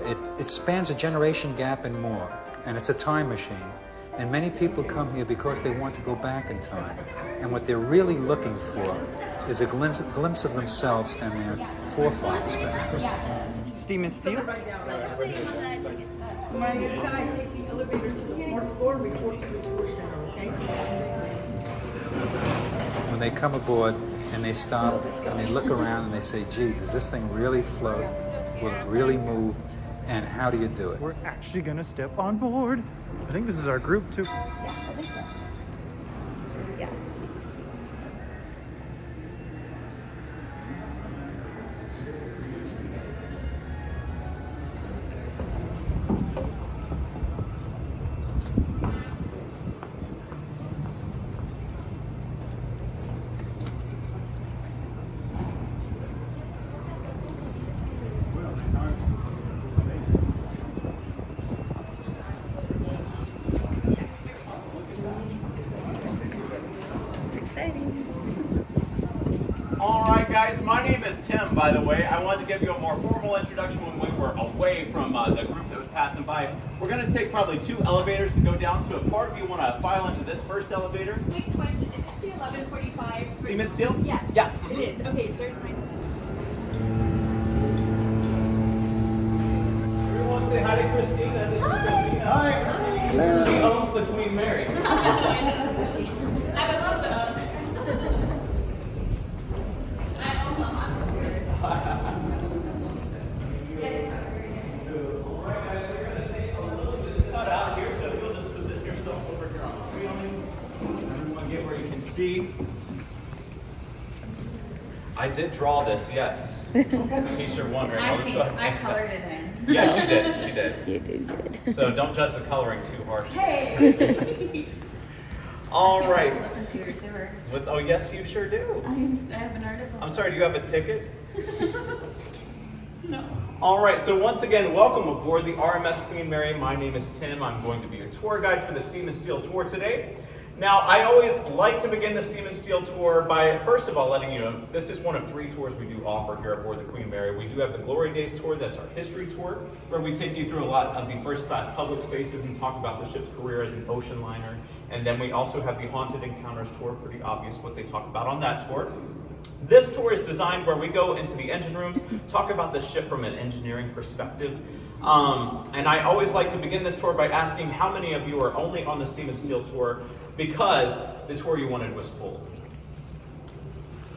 It spans a generation gap and more, and it's a time machine. And many people come here because they want to go back in time. And what they're really looking for is a glimpse of themselves and their forefathers, perhaps. Steam and steel? When I get inside, take the elevator to the fourth floor, report to the tour center, okay? When they come aboard and they stop and they look around and they say, gee, does this thing really float? Will it really move? And how do you do it? We're actually gonna step on board. I think this is our group too. Yeah, I think so. This is, yeah. Alright guys, my name is Tim, by the way. I wanted to give you a more formal introduction when we were away from the group that was passing by. We're going to take probably 2 elevators to go down, so if part of you want to file into this first elevator. Quick question, is this the 1145? Steam and steel? Yes. Yeah. It is. Okay, there's my... Everyone say hi to Christina. This is Christina. Hi. Hello. She owns the Queen Mary. I would love to own it. I own the hospital. Alright guys, we're going to take a little bit cut out here, so you'll just position yourself over here on the railing. Everyone get where you can see. I did draw this, yes. In case you're wondering. I colored it in. Yeah, she did. She did. You did good. So don't judge the coloring too harshly. Hey! All right. Listen to your tour. Oh, yes, you sure do. I have an article. I'm sorry, do you have a ticket? No. All right, so once again, welcome aboard the RMS Queen Mary. My name is Tim. I'm going to be your tour guide for the Steam and Steel tour today. Now, I always like to begin the Steam and Steel tour by, first of all, letting you know, this is one of 3 tours we do offer here aboard the Queen Mary. We do have the Glory Days tour, that's our history tour, where we take you through a lot of the first-class public spaces and talk about the ship's career as an ocean liner. And then we also have the Haunted Encounters tour, pretty obvious what they talk about on that tour. This tour is designed where we go into the engine rooms, talk about the ship from an engineering perspective. And I always like to begin this tour by asking how many of you are only on the Steam and Steel tour because the tour you wanted was full.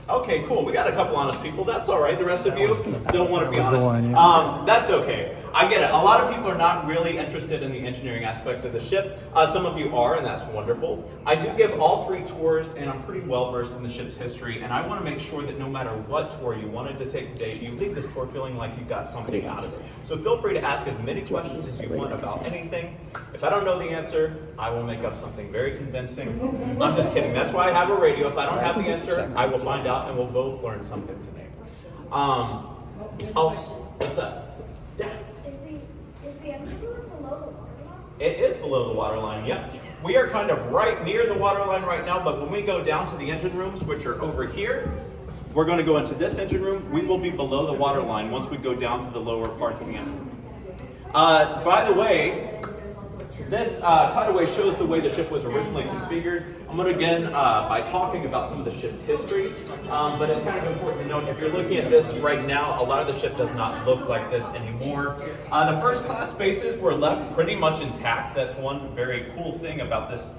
Okay, cool. We got a couple honest people. That's all right. The rest of you don't want to be honest. That's okay. I get it. A lot of people are not really interested in the engineering aspect of the ship. Some of you are, and that's wonderful. I do give all 3 tours, and I'm pretty well versed in the ship's history, and I want to make sure that no matter what tour you wanted to take today, you leave this tour feeling like you got something out of it. So feel free to ask as many questions as you want about anything. If I don't know the answer, I will make up something very convincing. I'm just kidding. That's why I have a radio. If I don't have the answer, I will find out, and we'll both learn something today. What's up? Yeah. Is the engine room below the waterline? It is below the waterline, yep. We are kind of right near the waterline right now, but when we go down to the engine rooms, which are over here, we're going to go into this engine room. We will be below the waterline once we go down to the lower parts of the engine room. By the way, this cutaway shows the way the ship was originally configured. I'm going to begin by talking about some of the ship's history, but it's kind of important to note, if you're looking at this right now, a lot of the ship does not look like this anymore. The first class spaces were left pretty much intact. That's one very cool thing about this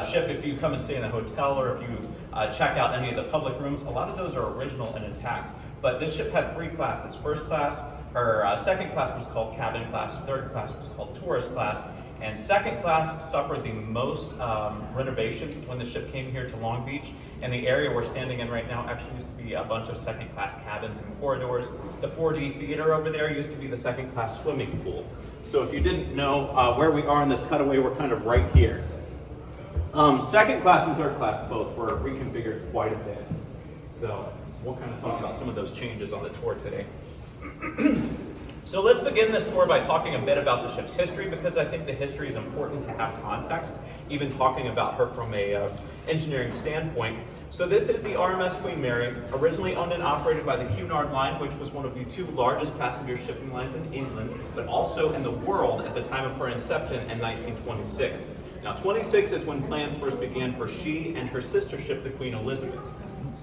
ship. If you come and stay in a hotel or if you check out any of the public rooms, a lot of those are original and intact. But this ship had 3 classes. First class, or second class was called cabin class, third class was called tourist class, and second class suffered the most renovations when the ship came here to Long Beach. And the area we're standing in right now actually used to be a bunch of second class cabins and corridors. The 4D theater over there used to be the second class swimming pool. So if you didn't know where we are in this cutaway, we're kind of right here. Second class and third class both were reconfigured quite a bit. So we'll kind of talk about some of those changes on the tour today. So let's begin this tour by talking a bit about the ship's history, because I think the history is important to have context, even talking about her from a engineering standpoint. So this is the RMS Queen Mary, originally owned and operated by the Cunard Line, which was one of the 2 largest passenger shipping lines in England, but also in the world at the time of her inception in 1926. Now, 26 is when plans first began for she and her sister ship, the Queen Elizabeth.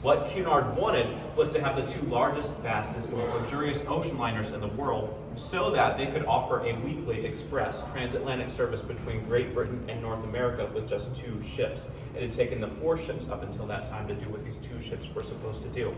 What Cunard wanted was to have the 2 largest, fastest, most luxurious ocean liners in the world so that they could offer a weekly express transatlantic service between Great Britain and North America with just 2 ships. It had taken the 4 ships up until that time to do what these 2 ships were supposed to do.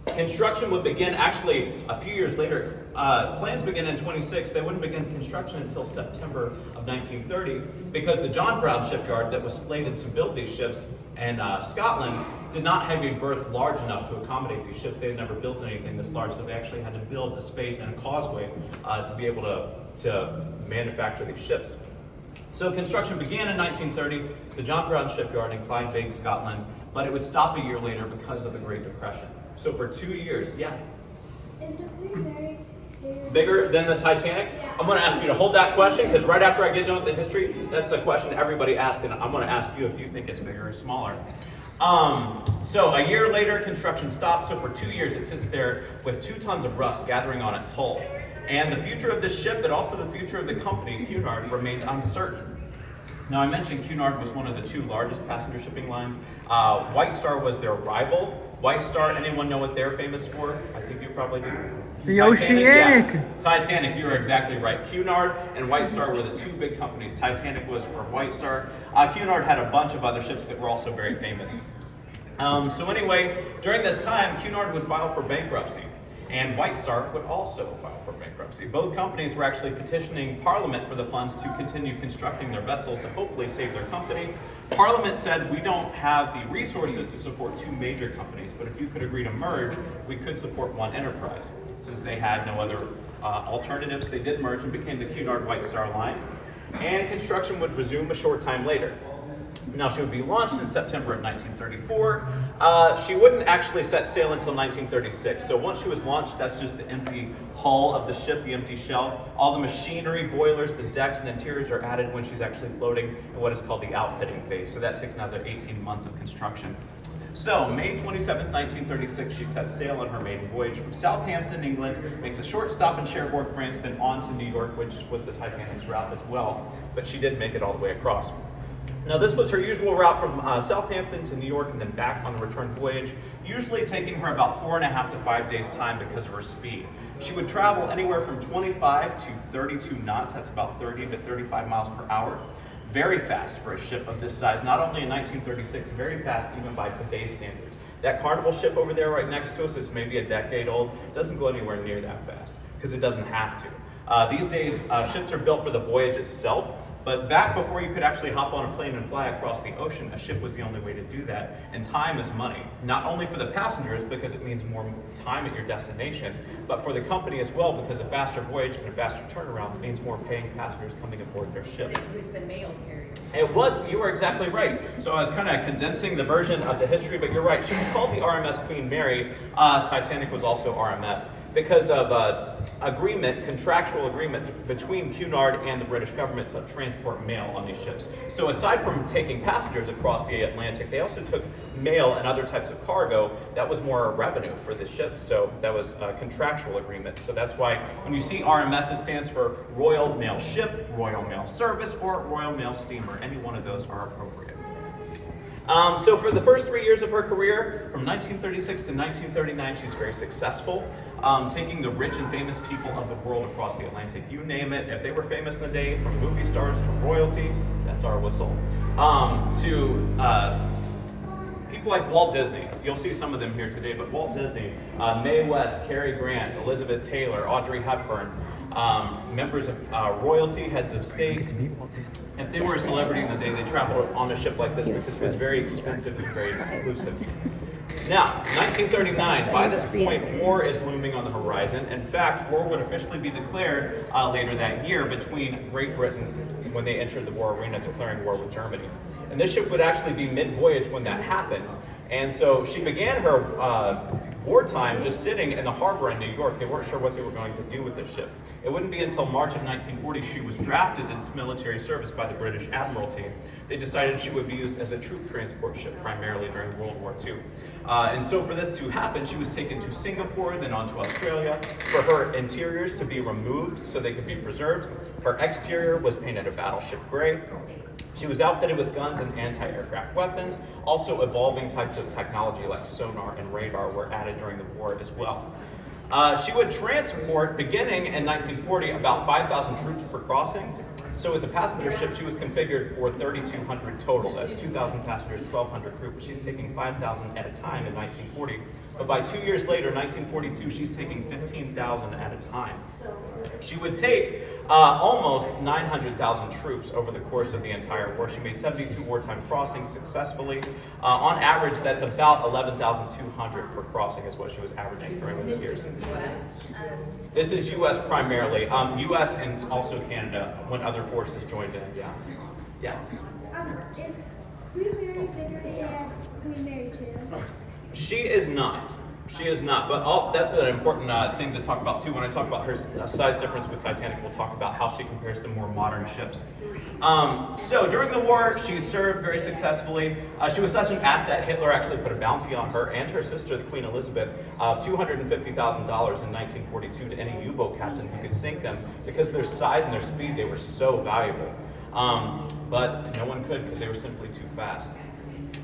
Construction would begin actually a few years later. Plans began in 26. They wouldn't begin construction until September of 1930 because the John Brown shipyard that was slated to build these ships in Scotland did not have a berth large enough to accommodate these ships. They had never built anything this large, so they actually had to build a space and a causeway to be able to manufacture these ships. So construction began in 1930, the John Brown shipyard in Clydebank, Scotland, but it would stop a year later because of the Great Depression. So for 2 years, yeah. Is the Queen Mary Bigger than the Titanic? I'm going to ask you to hold that question because right after I get done with the history, that's a question everybody asks, and I'm going to ask you if you think it's bigger or smaller. So a year later, construction stops. So for 2 years, it sits there with 2 tons of rust gathering on its hull. And the future of this ship, but also the future of the company, Cunard, remained uncertain. Now, I mentioned Cunard was one of the 2 largest passenger shipping lines. White Star was their rival. White Star, anyone know what they're famous for? I think you probably do. The Titanic, Oceanic. yeah. Titanic, you are exactly right. Cunard and White Star were the 2 big companies. Titanic was for White Star. Cunard had a bunch of other ships that were also very famous. So anyway, during this time, Cunard would file for bankruptcy. And White Star would also file for bankruptcy. Both companies were actually petitioning Parliament for the funds to continue constructing their vessels to hopefully save their company. Parliament said, we don't have the resources to support 2 major companies, but if you could agree to merge, we could support one enterprise. Since they had no other alternatives, they did merge and became the Cunard White Star Line. And construction would resume a short time later. Now, she would be launched in September of 1934. She wouldn't actually set sail until 1936. So once she was launched, that's just the empty hull of the ship, the empty shell. All the machinery, boilers, the decks, and interiors are added when she's actually floating in what is called the outfitting phase. So that took another 18 months of construction. So, May 27th, 1936, she sets sail on her maiden voyage from Southampton, England, makes a short stop in Cherbourg, France, then on to New York, which was the Titanic's route as well. But she did make it all the way across. Now, this was her usual route from Southampton to New York and then back on the return voyage, usually taking her about 4.5 to 5 days' time because of her speed. She would travel anywhere from 25 to 32 knots, that's about 30 to 35 miles per hour. Very fast for a ship of this size, not only in 1936, very fast even by today's standards. That Carnival ship over there right next to us is maybe a decade old, doesn't go anywhere near that fast because it doesn't have to. These days, ships are built for the voyage itself. But back before you could actually hop on a plane and fly across the ocean, a ship was the only way to do that. And time is money, not only for the passengers because it means more time at your destination, but for the company as well because a faster voyage and a faster turnaround means more paying passengers coming aboard their ship. It was the mail carrier. It was, you were exactly right. So I was kind of condensing the version of the history, but you're right. She was called the RMS Queen Mary. Titanic was also RMS because of contractual agreement between Cunard and the British government to transport mail on these ships. So aside from taking passengers across the Atlantic, they also took mail and other types of cargo. That was more revenue for the ships, so that was a contractual agreement. So that's why when you see RMS, it stands for Royal Mail Ship, Royal Mail Service, or Royal Mail Steamer. Any one of those are appropriate. So for the first 3 years of her career, from 1936 to 1939, she's very successful, taking the rich and famous people of the world across the Atlantic. You name it, if they were famous in the day, from movie stars to royalty, that's our whistle, to people like Walt Disney. You'll see some of them here today, but Walt Disney, Mae West, Cary Grant, Elizabeth Taylor, Audrey Hepburn, members of royalty, heads of state. If they were a celebrity in the day, they traveled on a ship like this because it was very expensive and very exclusive. Now, 1939, by this point, war is looming on the horizon. In fact, war would officially be declared later that year between Great Britain when they entered the war arena, declaring war with Germany. And this ship would actually be mid-voyage when that happened. And so she began her wartime, just sitting in the harbor in New York. They weren't sure what they were going to do with this ship. It wouldn't be until March of 1940 she was drafted into military service by the British Admiralty. They decided she would be used as a troop transport ship, primarily during World War II. And so for this to happen, she was taken to Singapore, then on to Australia, for her interiors to be removed so they could be preserved. Her exterior was painted a battleship gray. She was outfitted with guns and anti-aircraft weapons. Also, evolving types of technology like sonar and radar were added during the war as well. She would transport, beginning in 1940, about 5,000 troops per crossing. So as a passenger ship, she was configured for 3,200 total. That's 2,000 passengers, 1,200 crew. But she's taking 5,000 at a time in 1940. But by 2 years later, 1942, she's taking 15,000 at a time. She would take almost 900,000 troops over the course of the entire war. She made 72 wartime crossings successfully. On average, that's about 11,200 per crossing is what she was averaging during those years. This is U.S. primarily. U.S. and also Canada when other forces joined in. Yeah. Yeah. Is Queen Mary bigger than Queen Mary 2? She is not. She is not. But that's an important thing to talk about too. When I talk about her size difference with Titanic, we'll talk about how she compares to more modern ships. So during the war, she served very successfully. She was such an asset, Hitler actually put a bounty on her and her sister, the Queen Elizabeth, of $250,000 in 1942 to any U-boat captain who could sink them because their size and their speed, they were so valuable. But no one could because they were simply too fast.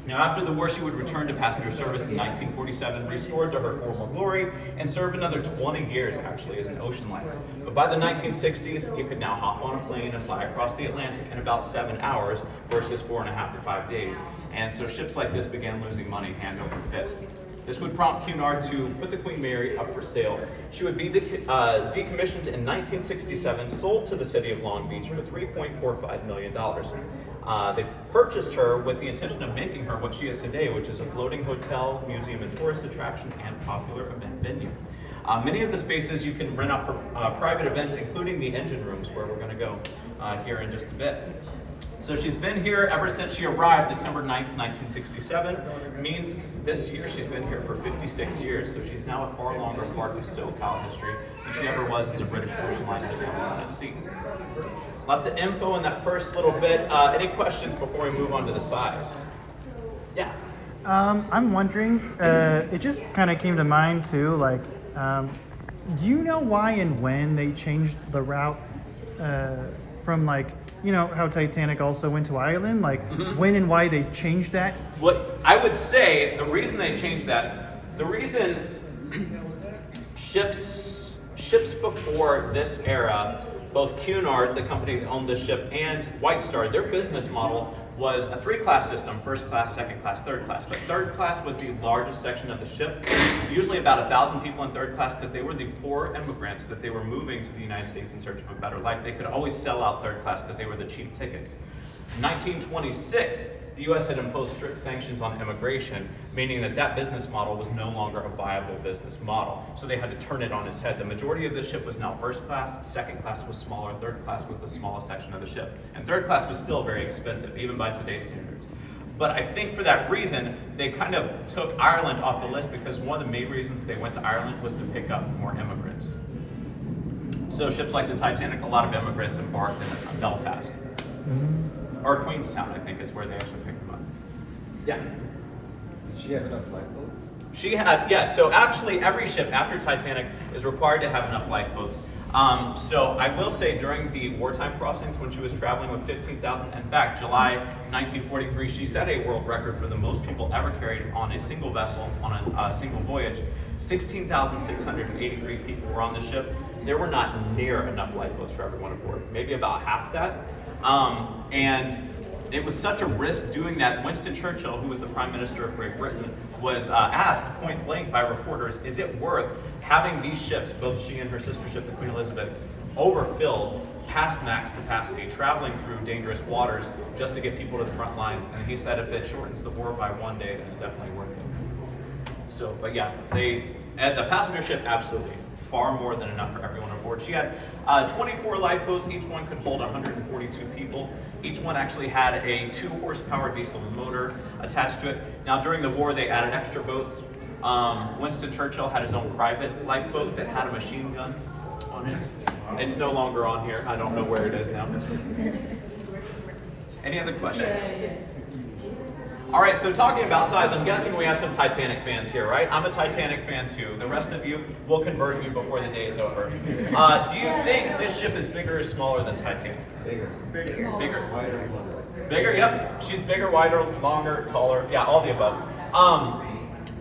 Now, after the war, she would return to passenger service in 1947, restored to her former glory, and serve another 20 years, actually, as an ocean liner. But by the 1960s, you could now hop on a plane and fly across the Atlantic in about 7 hours versus 4.5 to 5 days. And so ships like this began losing money hand over fist. This would prompt Cunard to put the Queen Mary up for sale. She would be decommissioned in 1967, sold to the city of Long Beach for $3.45 million. They purchased her with the intention of making her what she is today, which is a floating hotel, museum, and tourist attraction, and popular event venue. Many of the spaces you can rent out for private events, including the engine rooms, where we're going to go here in just a bit. So she's been here ever since she arrived December 9th, 1967. Means this year she's been here for 56 years, so she's now a far longer part of SoCal history than she ever was as a British ocean liner sailing at sea. Lots of info in that first little bit. Any questions before we move on to the size? Yeah. I'm wondering, it just kind of came to mind too, like, do you know why and when they changed the route from, like, you know, how Titanic also went to Ireland? Like, when and why they changed that? What I would say, the reason they changed that, the reason ships before this era, both Cunard, the company that owned this ship, and White Star, their business model was a 3-class system: first class, second class, third class. But third class was the largest section of the ship. Usually about 1,000 people in third class because they were the poor immigrants that they were moving to the United States in search of a better life. They could always sell out third class because they were the cheap tickets. 1926, the U.S. had imposed strict sanctions on immigration, meaning that business model was no longer a viable business model. So they had to turn it on its head. The majority of the ship was now first class, second class was smaller, third class was the smallest section of the ship. And third class was still very expensive, even by today's standards. But I think for that reason, they kind of took Ireland off the list because one of the main reasons they went to Ireland was to pick up more immigrants. So ships like the Titanic, a lot of immigrants embarked in Belfast. Or Queenstown, I think, is where they actually picked them up. Yeah. Did she have enough lifeboats? She had, yeah, so actually every ship after Titanic is required to have enough lifeboats. So I will say during the wartime crossings when she was traveling with 15,000, in fact, July 1943, she set a world record for the most people ever carried on a single vessel on a single voyage. 16,683 people were on the ship. There were not near enough lifeboats for everyone aboard, maybe about half that. And it was such a risk doing that. Winston Churchill, who was the Prime Minister of Great Britain, was asked point blank by reporters, is it worth having these ships, both she and her sister ship, the Queen Elizabeth, overfilled past max capacity, traveling through dangerous waters just to get people to the front lines? And he said if it shortens the war by 1 day, then it's definitely worth it. So, but yeah, they, as a passenger ship, absolutely. Far more than enough for everyone on board. She had 24 lifeboats. Each one could hold 142 people. Each one actually had a 2-horsepower diesel motor attached to it. Now, during the war, they added extra boats. Winston Churchill had his own private lifeboat that had a machine gun on it. It's no longer on here. I don't know where it is now. Any other questions? All right, so talking about size, I'm guessing we have some Titanic fans here, right? I'm a Titanic fan too. The rest of you will convert you before the day is over. Do you think this ship is bigger or smaller than Titanic? Bigger. Bigger. Wider and longer. Bigger, yep. She's bigger, wider, longer, taller. Yeah, all the above.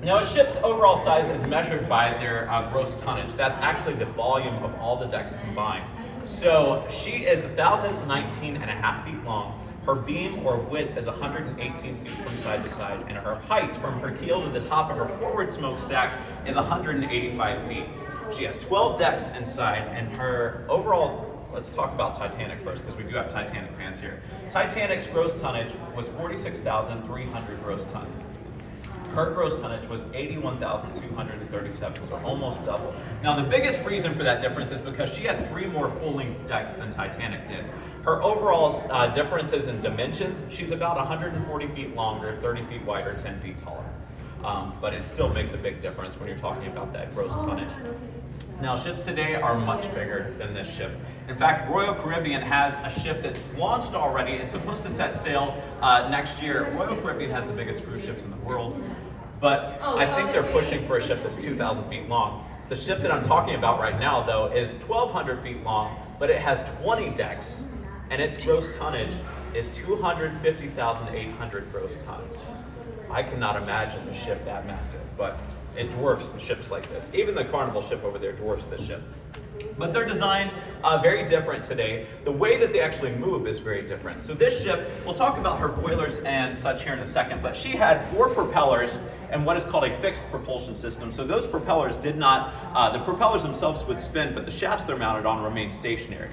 Now, a ship's overall size is measured by their gross tonnage. That's actually the volume of all the decks combined. So she is 1,019 and a half feet long. Her beam or width is 118 feet from side to side, and her height from her keel to the top of her forward smokestack is 185 feet. She has 12 decks inside, and her overall, let's talk about Titanic first, because we do have Titanic fans here. Titanic's gross tonnage was 46,300 gross tons. Her gross tonnage was 81,237, so almost double. Now, the biggest reason for that difference is because she had 3 more full-length decks than Titanic did. Her overall differences in dimensions, she's about 140 feet longer, 30 feet wider, 10 feet taller. But it still makes a big difference when you're talking about that gross tonnage. Now, ships today are much bigger than this ship. In fact, Royal Caribbean has a ship that's launched already. It's supposed to set sail next year. Royal Caribbean has the biggest cruise ships in the world, but I think they're pushing for a ship that's 2,000 feet long. The ship that I'm talking about right now, though, is 1,200 feet long, but it has 20 decks, and its gross tonnage is 250,800 gross tons. I cannot imagine a ship that massive, but it dwarfs the ships like this. Even the Carnival ship over there dwarfs this ship. But they're designed very different today. The way that they actually move is very different. So this ship, we'll talk about her boilers and such here in a second, but she had 4 propellers and what is called a fixed propulsion system. So those propellers did not, the propellers themselves would spin, but the shafts they're mounted on remained stationary.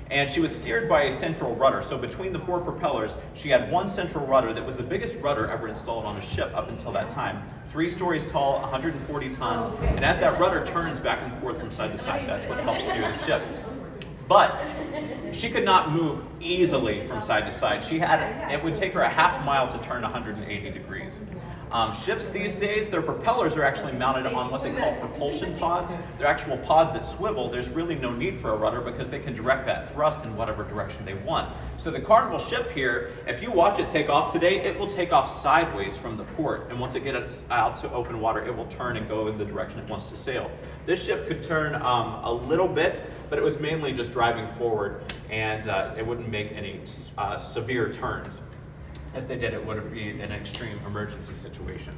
And she was steered by a central rudder. So between the 4 propellers, she had one central rudder that was the biggest rudder ever installed on a ship up until that time. 3 stories tall, 140 tons, and as that rudder turns back and forth from side to side, that's what helps steer the ship. But she could not move easily from side to side. It would take her a half mile to turn 180 degrees. Ships these days, their propellers are actually mounted on what they call propulsion pods. They're actual pods that swivel. There's really no need for a rudder because they can direct that thrust in whatever direction they want. So the Carnival ship here, if you watch it take off today, it will take off sideways from the port. And once it gets out to open water, it will turn and go in the direction it wants to sail. This ship could turn a little bit, but it was mainly just driving forward, and it wouldn't make any severe turns. If they did, it would be an extreme emergency situation.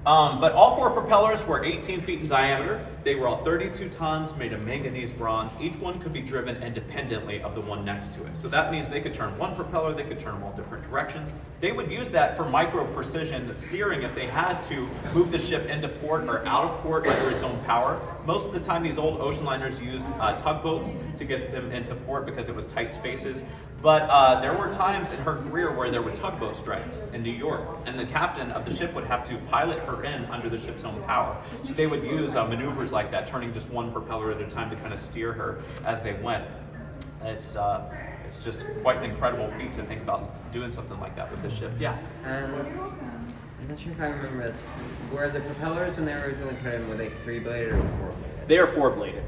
But all 4 propellers were 18 feet in diameter. They were all 32 tons, made of manganese bronze. Each one could be driven independently of the one next to it. So that means they could turn one propeller, they could turn them all different directions. They would use that for micro precision steering if they had to move the ship into port or out of port under its own power. Most of the time, these old ocean liners used tugboats to get them into port because it was tight spaces. But there were times in her career where there were tugboat strikes in New York, and the captain of the ship would have to pilot her in under the ship's own power. So they would use maneuvers like that, turning just one propeller at a time to kind of steer her as they went. It's just quite an incredible feat to think about doing something like that with this ship. Yeah. I'm not sure if I remember this. Were the propellers, when they were originally put in, were they 3-bladed or 4-bladed? They are 4-bladed.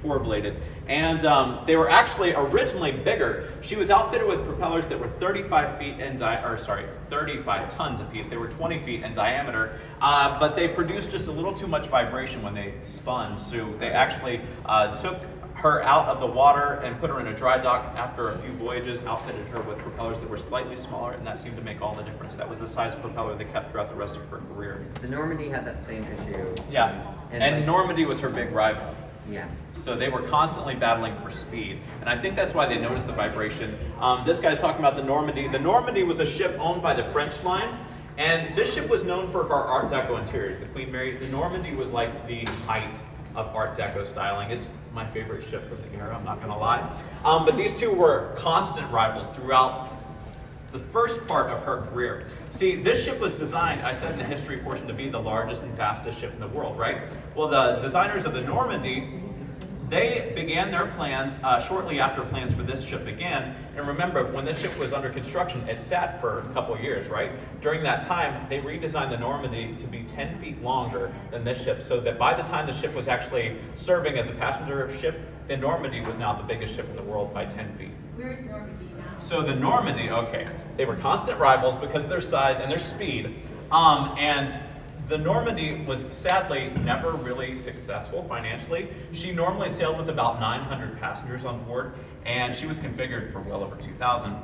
4-bladed. And they were actually originally bigger. She was outfitted with propellers that were 35 tons apiece. They were 20 feet in diameter, but they produced just a little too much vibration when they spun. So they actually took her out of the water and put her in a dry dock after a few voyages, outfitted her with propellers that were slightly smaller, and that seemed to make all the difference. That was the size of propeller they kept throughout the rest of her career. The Normandie had that same issue. Yeah, and Normandie was her big rival. Yeah. So they were constantly battling for speed. And I think that's why they noticed the vibration. This guy's talking about the Normandie. The Normandie was a ship owned by the French line. And this ship was known for her Art Deco interiors. The Queen Mary, the Normandie was like the height of Art Deco styling. It's my favorite ship from the era, I'm not gonna lie. But these two were constant rivals throughout the first part of her career. See, this ship was designed, I said in the history portion, to be the largest and fastest ship in the world, right? Well, the designers of the Normandie They began their plans shortly after plans for this ship began. And remember, when this ship was under construction, it sat for a couple of years, right? During that time, they redesigned the Normandy to be 10 feet longer than this ship, so that by the time the ship was actually serving as a passenger ship, the Normandy was now the biggest ship in the world by 10 feet. Where is Normandy now? So the Normandy, okay, they were constant rivals because of their size and their speed. And the Normandy was sadly never really successful financially. She normally sailed with about 900 passengers on board, and she was configured for well over 2,000.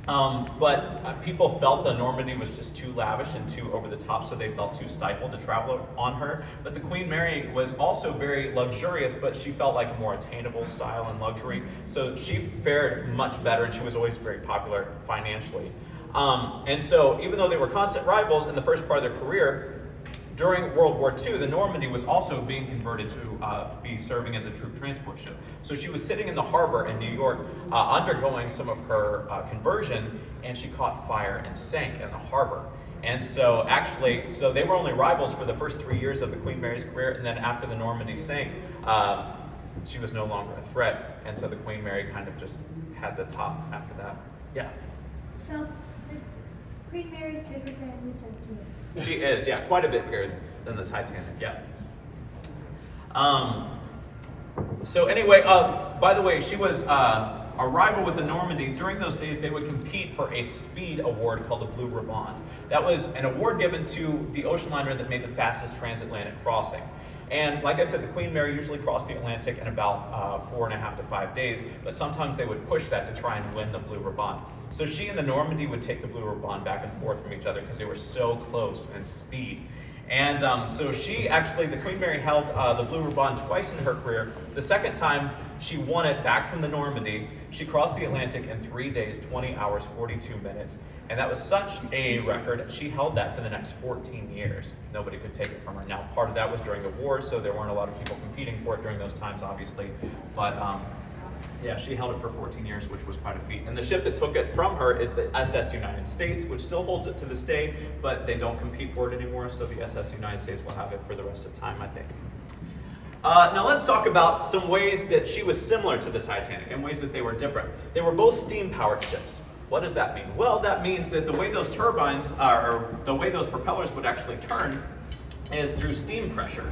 But people felt the Normandy was just too lavish and too over the top, so they felt too stifled to travel on her. But the Queen Mary was also very luxurious, but she felt like a more attainable style and luxury. So she fared much better, and she was always very popular financially. And so even though they were constant rivals in the first part of their career, during World War II, the Normandy was also being converted to be serving as a troop transport ship. So she was sitting in the harbor in New York, undergoing some of her conversion, and she caught fire and sank in the harbor. And so actually, so they were only rivals for the first 3 years of the Queen Mary's career, and then after the Normandy sank, she was no longer a threat, and so the Queen Mary kind of just had the top after that. Yeah. So, the Queen Mary's bigger than the Titanic. She is, yeah, quite a bit bigger than the Titanic, yeah. So anyway, by the way, she was a rival with the Normandy. During those days, they would compete for a speed award called the Blue Riband. That was an award given to the ocean liner that made the fastest transatlantic crossing. And like I said, the Queen Mary usually crossed the Atlantic in about 4.5 to 5 days, but sometimes they would push that to try and win the Blue Riband. So she and the Normandy would take the Blue Riband back and forth from each other because they were so close in speed. And so she actually, the Queen Mary held the Blue Riband twice in her career. The second time she won it back from the Normandy. She crossed the Atlantic in 3 days, 20 hours, 42 minutes. And that was such a record. She held that for the next 14 years. Nobody could take it from her. Now, part of that was during the war, so there weren't a lot of people competing for it during those times, obviously. But yeah, she held it for 14 years, which was quite a feat. And the ship that took it from her is the SS United States, which still holds it to this day, but they don't compete for it anymore, so the SS United States will have it for the rest of time, I think. Now let's talk about some ways that she was similar to the Titanic and ways that they were different. They were both steam-powered ships. What does that mean? Well, that means that the way those turbines, or the way those propellers would actually turn is through steam pressure.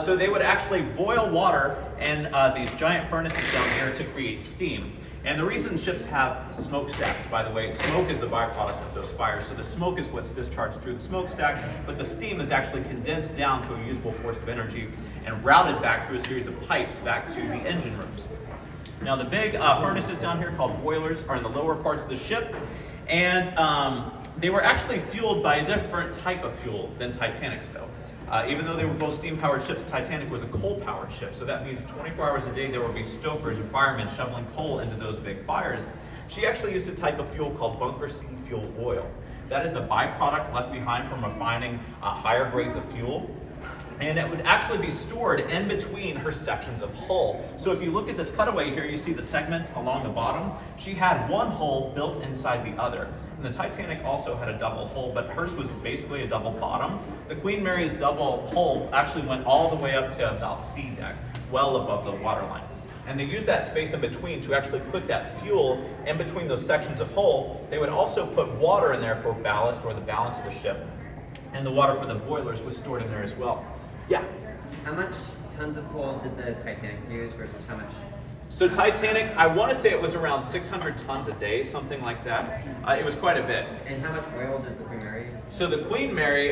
So they would actually boil water in these giant furnaces down here to create steam. And the reason ships have smokestacks, by the way, smoke is the byproduct of those fires. So the smoke is what's discharged through the smokestacks, but the steam is actually condensed down to a usable force of energy and routed back through a series of pipes back to the engine rooms. Now the big furnaces down here called boilers are in the lower parts of the ship, and they were actually fueled by a different type of fuel than Titanic's though. Even though they were both steam-powered ships, Titanic was a coal-powered ship, so that means 24 hours a day there would be stokers or firemen shoveling coal into those big fires. She actually used a type of fuel called bunker C fuel oil. That is the byproduct left behind from refining higher grades of fuel. And it would actually be stored in between her sections of hull. So if you look at this cutaway here, you see the segments along the bottom. She had one hull built inside the other. And the Titanic also had a double hull, but hers was basically a double bottom. The Queen Mary's double hull actually went all the way up to about sea deck, well above the waterline. And they used that space in between to actually put that fuel in between those sections of hull. They would also put water in there for ballast or the balance of the ship. And the water for the boilers was stored in there as well. Yeah. How much tons of coal did the Titanic use versus how much? So Titanic, I want to say it was around 600 tons a day, something like that. It was quite a bit. And how much oil did the Queen Mary use? So the Queen Mary,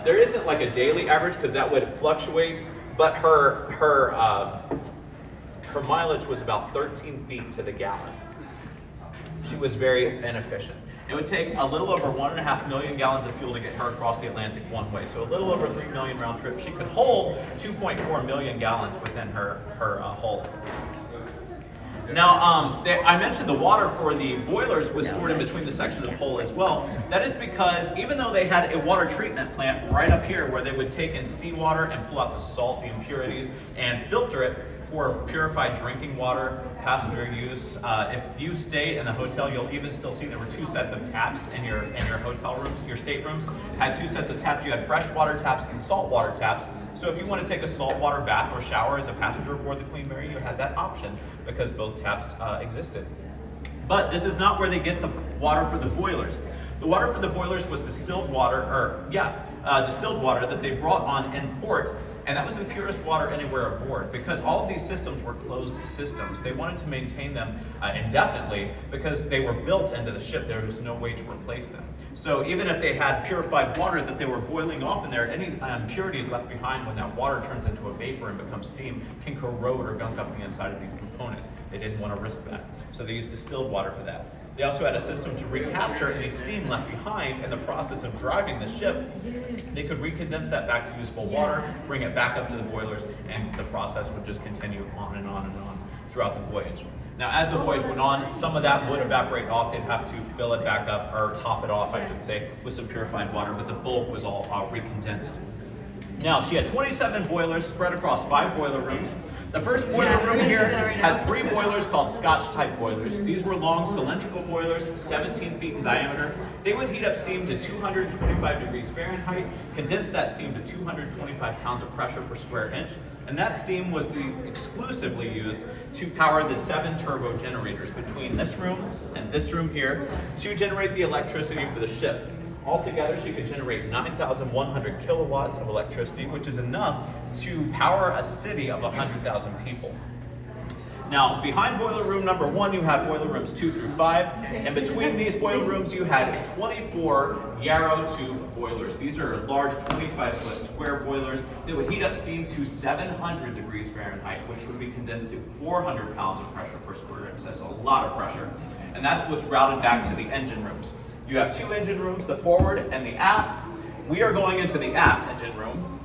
there isn't like a daily average because that would fluctuate, but her mileage was about 13 feet to the gallon. She was very inefficient. It would take a little over 1.5 million gallons of fuel to get her across the Atlantic one way. So a little over 3 million round trip. She could hold 2.4 million gallons within her hull. Now, I mentioned the water for the boilers was stored in between the sections of hull as well. That is because even though they had a water treatment plant right up here where they would take in seawater and pull out the salt, the impurities, and filter it, for purified drinking water, passenger use. If you stay in the hotel, you'll even still see there were 2 sets of taps in your hotel rooms. Your staterooms had 2 sets of taps. You had freshwater taps and saltwater taps. So if you want to take a saltwater bath or shower as a passenger aboard the Queen Mary, you had that option because both taps existed. But this is not where they get the water for the boilers. The water for the boilers was distilled water, distilled water that they brought on in port, and that was the purest water anywhere aboard because all of these systems were closed systems. They wanted to maintain them indefinitely because they were built into the ship. There was no way to replace them. So even if they had purified water that they were boiling off in there, any impurities left behind when that water turns into a vapor and becomes steam can corrode or gunk up the inside of these components. They didn't want to risk that. So they used distilled water for that. They also had a system to recapture any steam left behind in the process of driving the ship. They could recondense that back to usable water, bring it back up to the boilers, and the process would just continue on and on and on throughout the voyage. Now, as the voyage went on, some of that would evaporate off. They'd have to fill it back up, or top it off, I should say, with some purified water, but the bulk was all recondensed. Now, she had 27 boilers spread across 5 boiler rooms. The first boiler room here had 3 boilers called Scotch-type boilers. These were long cylindrical boilers, 17 feet in diameter. They would heat up steam to 225 degrees Fahrenheit, condense that steam to 225 pounds of pressure per square inch, and that steam was exclusively used to power the 7 turbo generators between this room and this room here to generate the electricity for the ship. Altogether, she could generate 9,100 kilowatts of electricity, which is enough to power a city of 100,000 people. Now, behind boiler room number 1, you have boiler rooms 2 through 5, and between these boiler rooms, you had 24 Yarrow tube boilers. These are large 25-foot square boilers that would heat up steam to 700 degrees Fahrenheit, which would be condensed to 400 pounds of pressure per square inch. That's a lot of pressure, and that's what's routed back to the engine rooms. You have 2 engine rooms, the forward and the aft. We are going into the aft engine room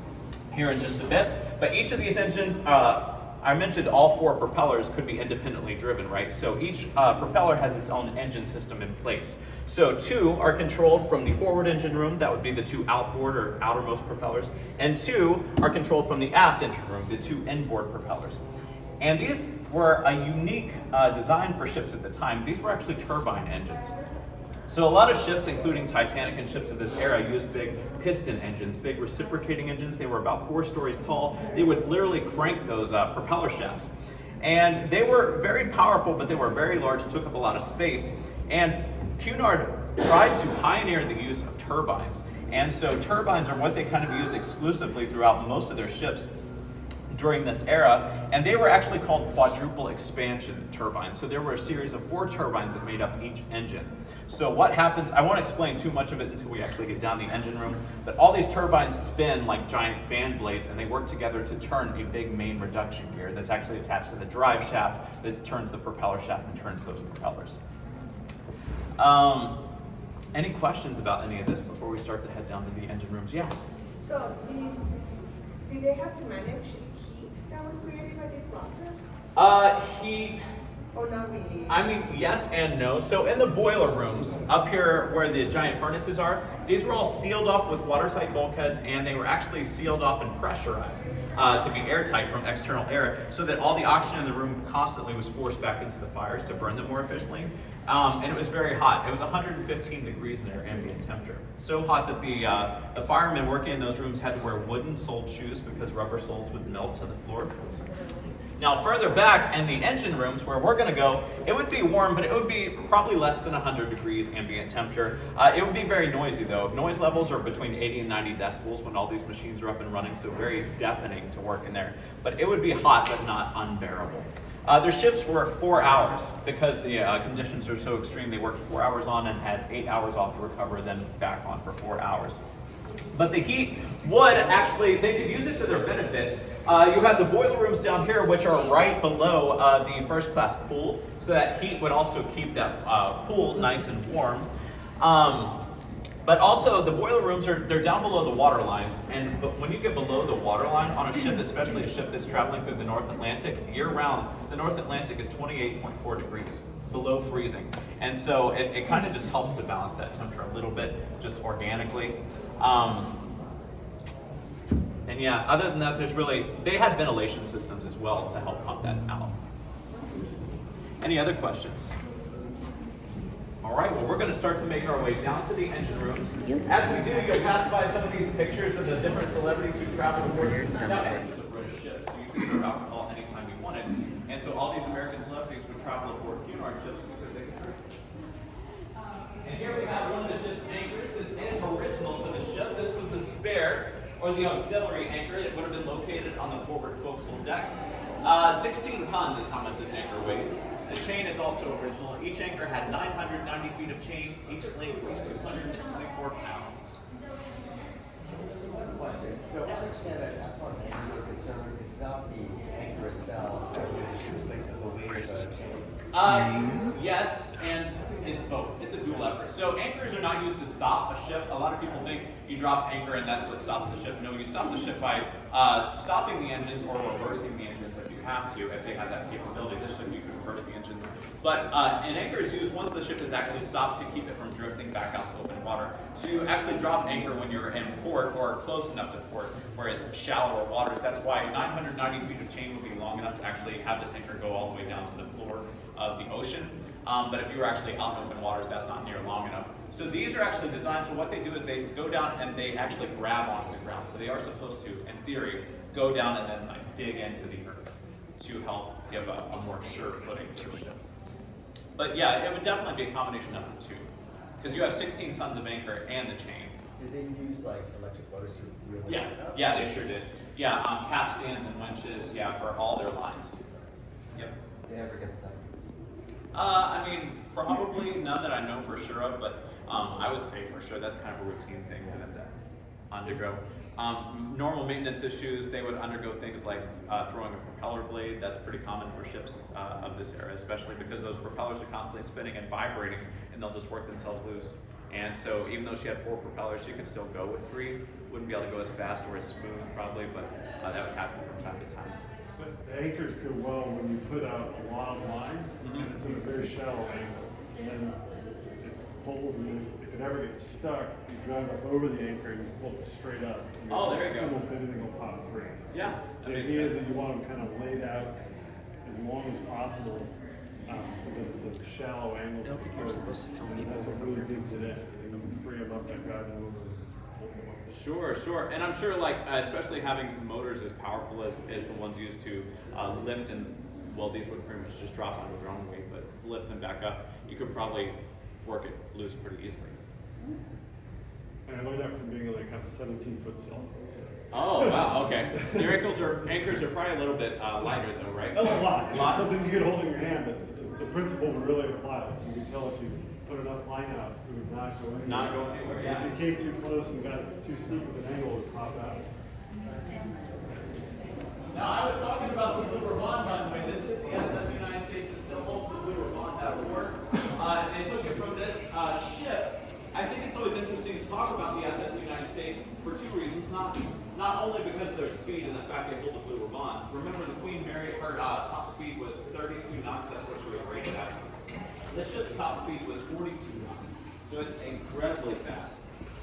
here in just a bit, but each of these engines, I mentioned all 4 propellers could be independently driven, right? So each propeller has its own engine system in place. So 2 are controlled from the forward engine room, that would be the 2 outboard or outermost propellers, and 2 are controlled from the aft engine room, the 2 inboard propellers. And these were a unique design for ships at the time. These were actually turbine engines. So a lot of ships, including Titanic and ships of this era, used big piston engines, big reciprocating engines. They were about 4 stories tall. They would literally crank those propeller shafts. And they were very powerful, but they were very large, took up a lot of space. And Cunard tried to pioneer the use of turbines. And so turbines are what they kind of used exclusively throughout most of their ships during this era, and they were actually called quadruple expansion turbines. So there were a series of 4 turbines that made up each engine. So what happens, I won't explain too much of it until we actually get down the engine room, but all these turbines spin like giant fan blades, and they work together to turn a big main reduction gear that's actually attached to the drive shaft that turns the propeller shaft and turns those propellers. Any questions about any of this before we start to head down to the engine rooms? Yeah? So, did they have to manage heat that was created by this process? Heat. Or not really? I mean, yes and no. So in the boiler rooms, up here where the giant furnaces are, these were all sealed off with watertight bulkheads, and they were actually sealed off and pressurized to be airtight from external air, so that all the oxygen in the room constantly was forced back into the fires to burn them more efficiently. And it was very hot. It was 115 degrees in their ambient temperature. So hot that the firemen working in those rooms had to wear wooden-soled shoes because rubber soles would melt to the floor. Now, further back in the engine rooms where we're going to go, it would be warm, but it would be probably less than 100 degrees ambient temperature. It would be very noisy, though. Noise levels are between 80 and 90 decibels when all these machines are up and running, so very deafening to work in there. But it would be hot, but not unbearable. Their shifts were 4 hours because the conditions are so extreme. They worked 4 hours on and had 8 hours off to recover, then back on for 4 hours. But the heat would actually, they could use it to their benefit. You have the boiler rooms down here, which are right below the first class pool, so that heat would also keep that pool nice and warm. But also the boiler rooms they're down below the water lines, but when you get below the water line on a ship, especially a ship that's traveling through the North Atlantic, year-round, the North Atlantic is 28.4 degrees below freezing. And so it kind of just helps to balance that temperature a little bit, just organically. And yeah, other than that, they had ventilation systems as well to help pump that out. Any other questions? All right, well, we're going to start to make our way down to the engine rooms. As we do, you'll pass by some of these pictures of the different celebrities who traveled aboard. Now, it was a British ship, so you could serve alcohol anytime you wanted. And so all these American celebrities would travel aboard Cunard ships because they could drink. And here we have one of the ship's anchors. This is original to the ship. This was the spare, or the auxiliary anchor. It would have been located on the forward forecastle deck. 16 tons is how much this anchor weighs. The chain is also original. Each anchor had 990 feet of chain. Each link weighs 224 pounds. Question. So I understand that as far as anchor is concerned, it's not the anchor itself that is replacing the weight of the chain. Yes, and it's both. It's a dual effort. So anchors are not used to stop a ship. A lot of people think you drop anchor and that's what stops the ship. No, you stop the ship by stopping the engines or reversing the engines if you have to, if they have that capability. This ship, you can reverse the engines. But an anchor is used once the ship is actually stopped to keep it from drifting back out to open water. To actually drop anchor when you're in port or close enough to port where it's shallower waters. That's why 990 feet of chain would be long enough to actually have this anchor go all the way down to the floor of the ocean. But if you were actually out in open waters, that's not near long enough. So these are actually designed, so what they do is they go down and they actually grab onto the ground. So they are supposed to, in theory, go down and then like dig into the earth to help give a more sure footing to the ship. But yeah, it would definitely be a combination of the two. Because you have 16 tons of anchor and the chain. Did they use like electric motors to reel Yeah, it up? yeah, they sure did. Yeah, capstans and winches, yeah, for all their lines. Yep. Did they ever get stuck? I mean, probably none that I know for sure of, but I would say for sure that's kind of a routine thing for them to undergo. Normal maintenance issues, they would undergo things like throwing a propeller blade. That's pretty common for ships of this era, especially because those propellers are constantly spinning and vibrating, and they'll just work themselves loose. And so even though she had 4 propellers, she could still go with 3. Wouldn't be able to go as fast or as smooth probably, but that would happen from time to time. But the anchors go well when you put out a long line and it's in a very shallow angle. And then it pulls, and if it ever gets stuck, you drive up over the anchor and you pull it straight up. Oh, there you go. Almost anything will pop free. Yeah, that The makes idea is sense. that you want them kind of laid out as long as possible so that it's a shallow angle. I don't think you're supposed to film people. That's what really digs it in. And you can free them up by driving over. Sure, sure. And I'm sure, like, especially having motors as powerful as the ones used to lift and, well, these would pretty much just drop under their own weight, but lift them back up, you could probably work it loose pretty easily. And I learned that from being like on a 17-foot sail. Oh, wow, okay. Your anchors are probably a little bit lighter, though, right? That's a lot. It's something you could hold in your hand, but the principle would really apply. You can tell if you put enough line out, it would not go anywhere. Not go anywhere, yeah. If you came too close and got too steep of an angle, it would pop out. Now, I was talking about the Blue Riband, by the way. This is the SS United States that still holds the Blue Riband at work. They took it from this ship. I think it's always interesting to talk about the SS United States for 2 reasons. Not only because of their speed and the fact they hold the Blue Riband. Remember, the Queen Mary, her top speed was 32 knots. That's what she was rated at. The ship's top speed was 42 knots. So it's incredibly fast.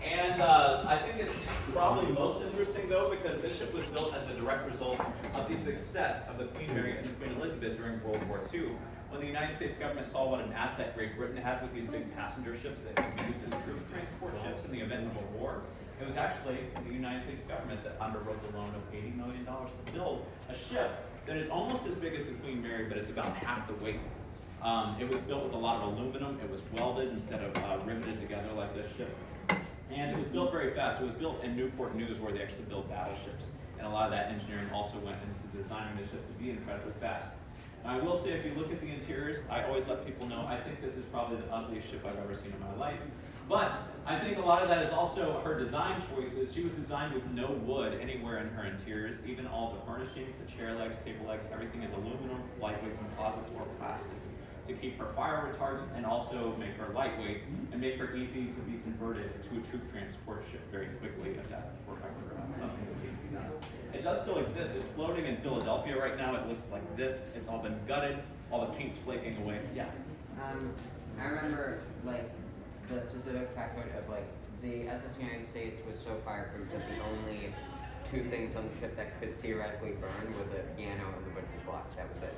And I think it's probably most interesting, though, because this ship was built as a direct result of the success of the Queen Mary and the Queen Elizabeth during World War II. When the United States government saw what an asset Great Britain had with these big passenger ships that could be used as troop transport ships in the event of a war, it was actually the United States government that underwrote the loan of $80 million to build a ship that is almost as big as the Queen Mary, but it's about half the weight. It was built with a lot of aluminum. It was welded instead of riveted together like this ship. And it was built very fast. It was built in Newport News, where they actually build battleships. And a lot of that engineering also went into designing the ship to be incredibly fast. Now, I will say, if you look at the interiors, I always let people know, I think this is probably the ugliest ship I've ever seen in my life. But I think a lot of that is also her design choices. She was designed with no wood anywhere in her interiors. Even all the furnishings, the chair legs, table legs, everything is aluminum, lightweight composites, or plastic, to keep her fire retardant and also make her lightweight and make her easy to be converted to a troop transport ship very quickly if that were ever something that needed to be done. It does still exist. It's floating in Philadelphia right now. It looks like this. It's all been gutted. All the paint's flaking away. Yeah. I remember like the specific factoid of like the SS United States was so fireproof that the only two things on the ship that could theoretically burn with the piano and the butcher's block. That was it.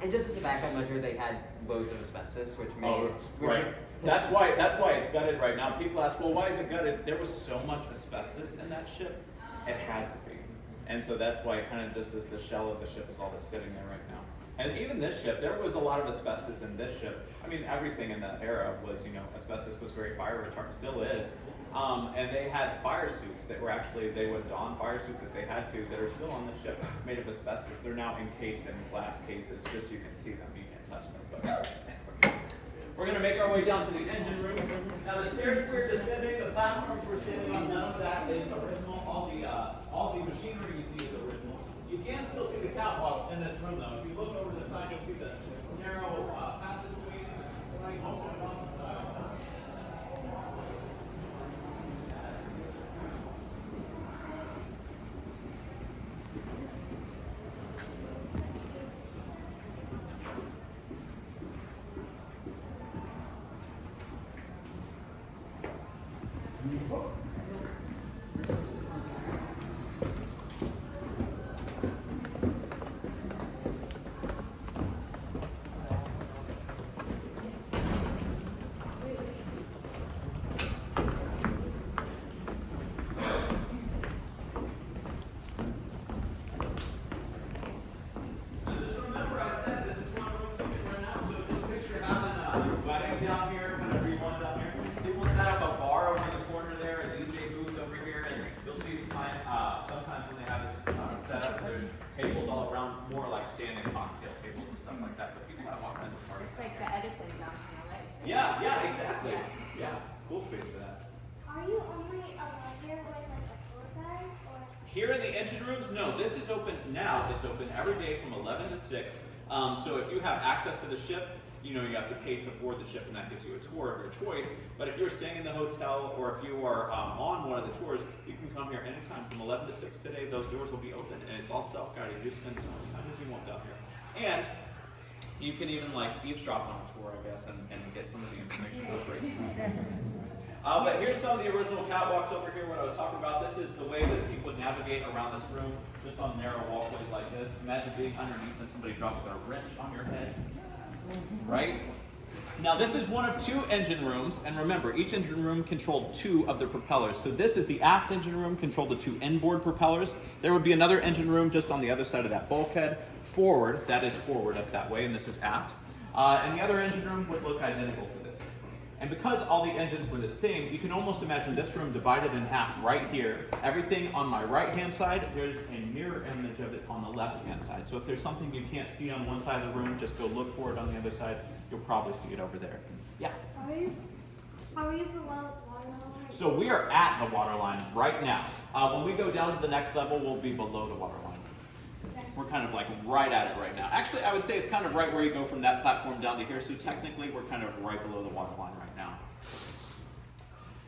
And just as a backup measure, they had loads of asbestos, which made right. That's why it's gutted right now. People ask, well, why is it gutted? There was so much asbestos in that ship, it had to be. And so that's why it kind of just is the shell of the ship is all that's sitting there right now. And even this ship, there was a lot of asbestos in this ship. I mean, everything in that era was, asbestos was very fire retardant, still is. And they had fire suits that were actually, they would don fire suits if they had to, that are still on the ship, made of asbestos. They're now encased in glass cases, just so you can see them, you can't touch them. But we're gonna make our way down to the engine room. Now the stairs we're descending, the platforms we're standing on, none of that is original. All the machinery you see is original. You can still see the catwalks in this room though. If you look over the side, you'll see the narrow passageways, like also on the side. Down here, kind of rewind down here. People set up a bar over in the corner there, a DJ booth over here, and you'll see sometimes when they have this set up, there's tables all around, more like standing cocktail tables and stuff like that. But people have all kinds of parties. It's like the Edison downtown LA. Yeah, exactly. Yeah, cool space for that. Are you only here with like a tour guide or? Here in the engine rooms, no, this is open now. It's open every day from 11 to 6. So if you have access to the ship, you have to pay to board the ship, and that gives you a tour of your choice. But if you're staying in the hotel, or if you are on one of the tours, you can come here anytime from 11 to 6 today. Those doors will be open, and it's all self-guided. You spend as much time as you want down here. And you can even eavesdrop on a tour, I guess, and get some of the information for free. But here's some of the original catwalks over here, what I was talking about. This is the way that people would navigate around this room, just on narrow walkways like this. Imagine being underneath and somebody drops their wrench on your head. Right? Now this is one of 2 engine rooms, and remember, each engine room controlled 2 of the propellers. So this is the aft engine room, controlled the 2 inboard propellers. There would be another engine room just on the other side of that bulkhead, forward, that is forward up that way, and this is aft. And the other engine room would look identical to this. And because all the engines were the same, you can almost imagine this room divided in half right here. Everything on my right-hand side, there's a mirror image of it on the left-hand side. So if there's something you can't see on one side of the room, just go look for it on the other side. You'll probably see it over there. Yeah? Are you below waterline? So we are at the waterline right now. When we go down to the next level, we'll be below the waterline. We're kind of right at it right now. Actually, I would say it's kind of right where you go from that platform down to here. So technically, we're kind of right below the waterline right now.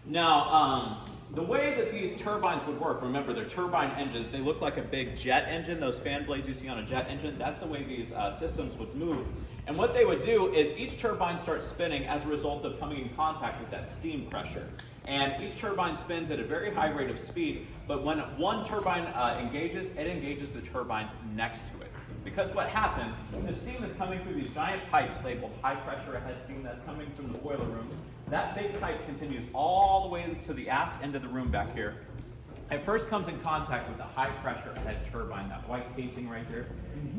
Now, the way that these turbines would work, remember they're turbine engines. They look like a big jet engine, those fan blades you see on a jet engine. That's the way these systems would move. And what they would do is each turbine starts spinning as a result of coming in contact with that steam pressure. And each turbine spins at a very high rate of speed, but when one turbine engages, it engages the turbines next to it. Because what happens, the steam is coming through these giant pipes labeled high pressure ahead steam that's coming from the boiler room. That big pipe continues all the way to the aft end of the room back here. It first comes in contact with the high pressure ahead turbine, that white casing right here.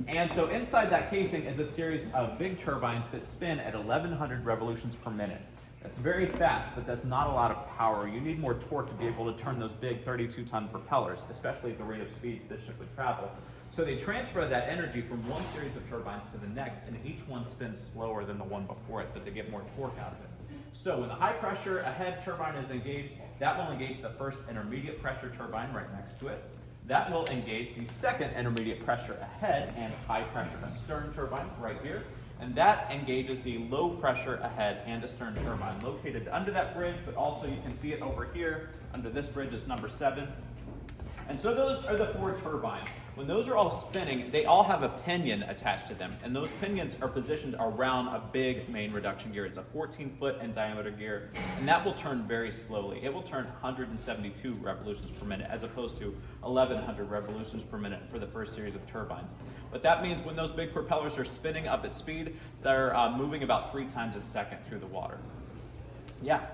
And so inside that casing is a series of big turbines that spin at 1100 revolutions per minute. That's very fast, but that's not a lot of power. You need more torque to be able to turn those big 32-ton propellers, especially at the rate of speeds this ship would travel. So they transfer that energy from one series of turbines to the next, and each one spins slower than the one before it, but they get more torque out of it. So when the high pressure ahead turbine is engaged, that will engage the first intermediate pressure turbine right next to it. That will engage the second intermediate pressure ahead and high pressure astern turbine right here. And that engages the low pressure ahead and astern turbine located under that bridge, but also you can see it over here under this bridge is number 7. And so those are the 4 turbines. When those are all spinning, they all have a pinion attached to them, and those pinions are positioned around a big main reduction gear. It's a 14-foot in diameter gear, and that will turn very slowly. It will turn 172 revolutions per minute, as opposed to 1,100 revolutions per minute for the first series of turbines. But that means when those big propellers are spinning up at speed, they're moving about 3 times a second through the water. Yeah?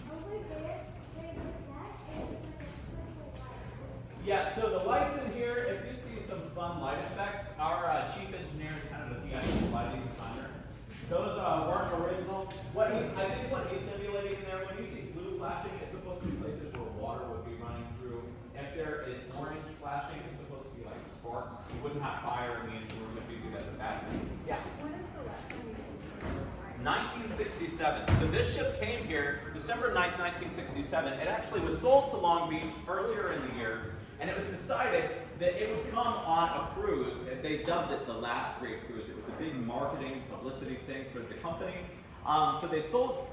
Over there, there's a flat and it's like a purple light. Yeah, so the lights in here, if you see some fun light effects, our chief engineer is kind of a theatrical lighting designer. Those weren't original. I think what he's simulating there, when you see blue flashing, it's supposed to be places where water would be running through. If there is orange flashing, it's supposed to be like sparks. You wouldn't have fire in the engine room if you do that as a bad thing. Yeah. When is the last time you seen 1967. So this ship came here December 9th, 1967. It actually was sold to Long Beach earlier in the year, and it was decided that it would come on a cruise. They dubbed it the last great cruise. It was a big marketing publicity thing for the company. So they sold,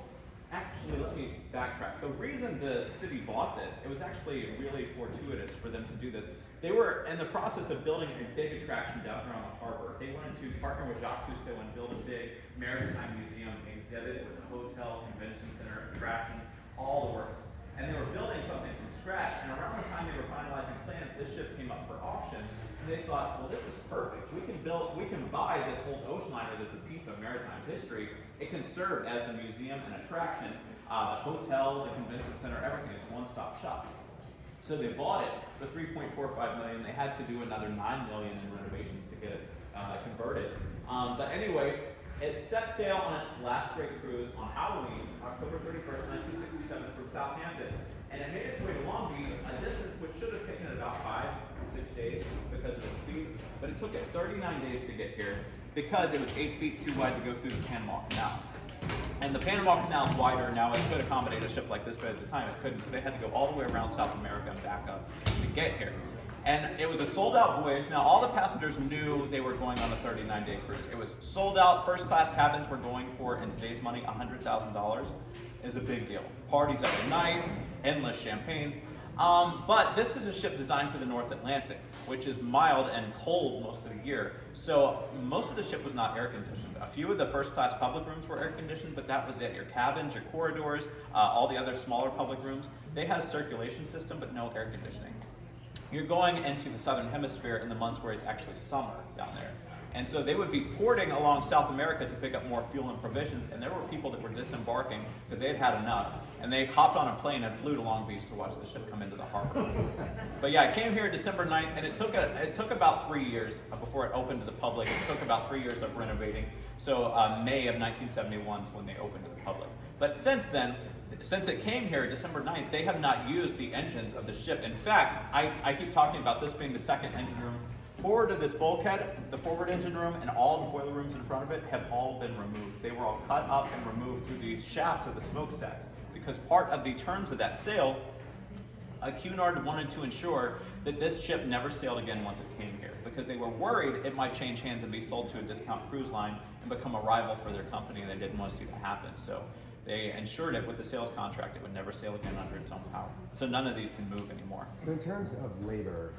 actually, let me backtrack. The reason the city bought this, it was actually really fortuitous for them to do this. They were in the process of building a big attraction down here on the harbor. They wanted to partner with Jacques Cousteau and build a big maritime museum exhibit with a hotel, convention center, attraction, all the works. And they were building something from scratch, and around the time they were finalizing plans, this ship came up for auction, and they thought, well, this is perfect. We can buy this old ocean liner that's a piece of maritime history. It can serve as the museum and attraction, the hotel, the convention center, everything. It's a one-stop shop. So they bought it for $3.45 million. They had to do another $9 million in renovations to get it converted. But anyway, it set sail on its last great cruise on Halloween, October 31st, 1967, from Southampton. And it made its way to Long Beach, a distance which should have taken it about 5 or 6 days because of its speed. But it took it 39 days to get here because it was 8 feet too wide to go through the Panama Canal. And the Panama Canal is wider now. It could accommodate a ship like this, but at the time it couldn't. So they had to go all the way around South America and back up to get here. And it was a sold-out voyage. Now, all the passengers knew they were going on a 39-day cruise. It was sold out. First-class cabins were going for, in today's money, $100,000. Is a big deal. Parties every night, endless champagne. But this is a ship designed for the North Atlantic, which is mild and cold most of the year. So most of the ship was not air conditioned. A few of the first-class public rooms were air conditioned, but that was it. Your cabins, your corridors, all the other smaller public rooms, they had a circulation system, but no air conditioning. You're going into the southern hemisphere in the months where it's actually summer down there. And so they would be porting along South America to pick up more fuel and provisions, and there were people that were disembarking because they had had enough, and they hopped on a plane and flew to Long Beach to watch the ship come into the harbor. But yeah, it came here December 9th, and it took about 3 years before it opened to the public. It took about 3 years of renovating. So May of 1971 is when they opened to the public. But since then, since it came here December 9th, they have not used the engines of the ship. In fact, I keep talking about this being the second engine room. Forward of this bulkhead, the forward engine room, and all the boiler rooms in front of it have all been removed. They were all cut up and removed through the shafts of the smokestacks because part of the terms of that sale, Cunard wanted to ensure that this ship never sailed again once it came here because they were worried it might change hands and be sold to a discount cruise line and become a rival for their company, and they didn't want to see that happen. So they ensured it with the sales contract it would never sail again under its own power. So none of these can move anymore. So in terms of labor,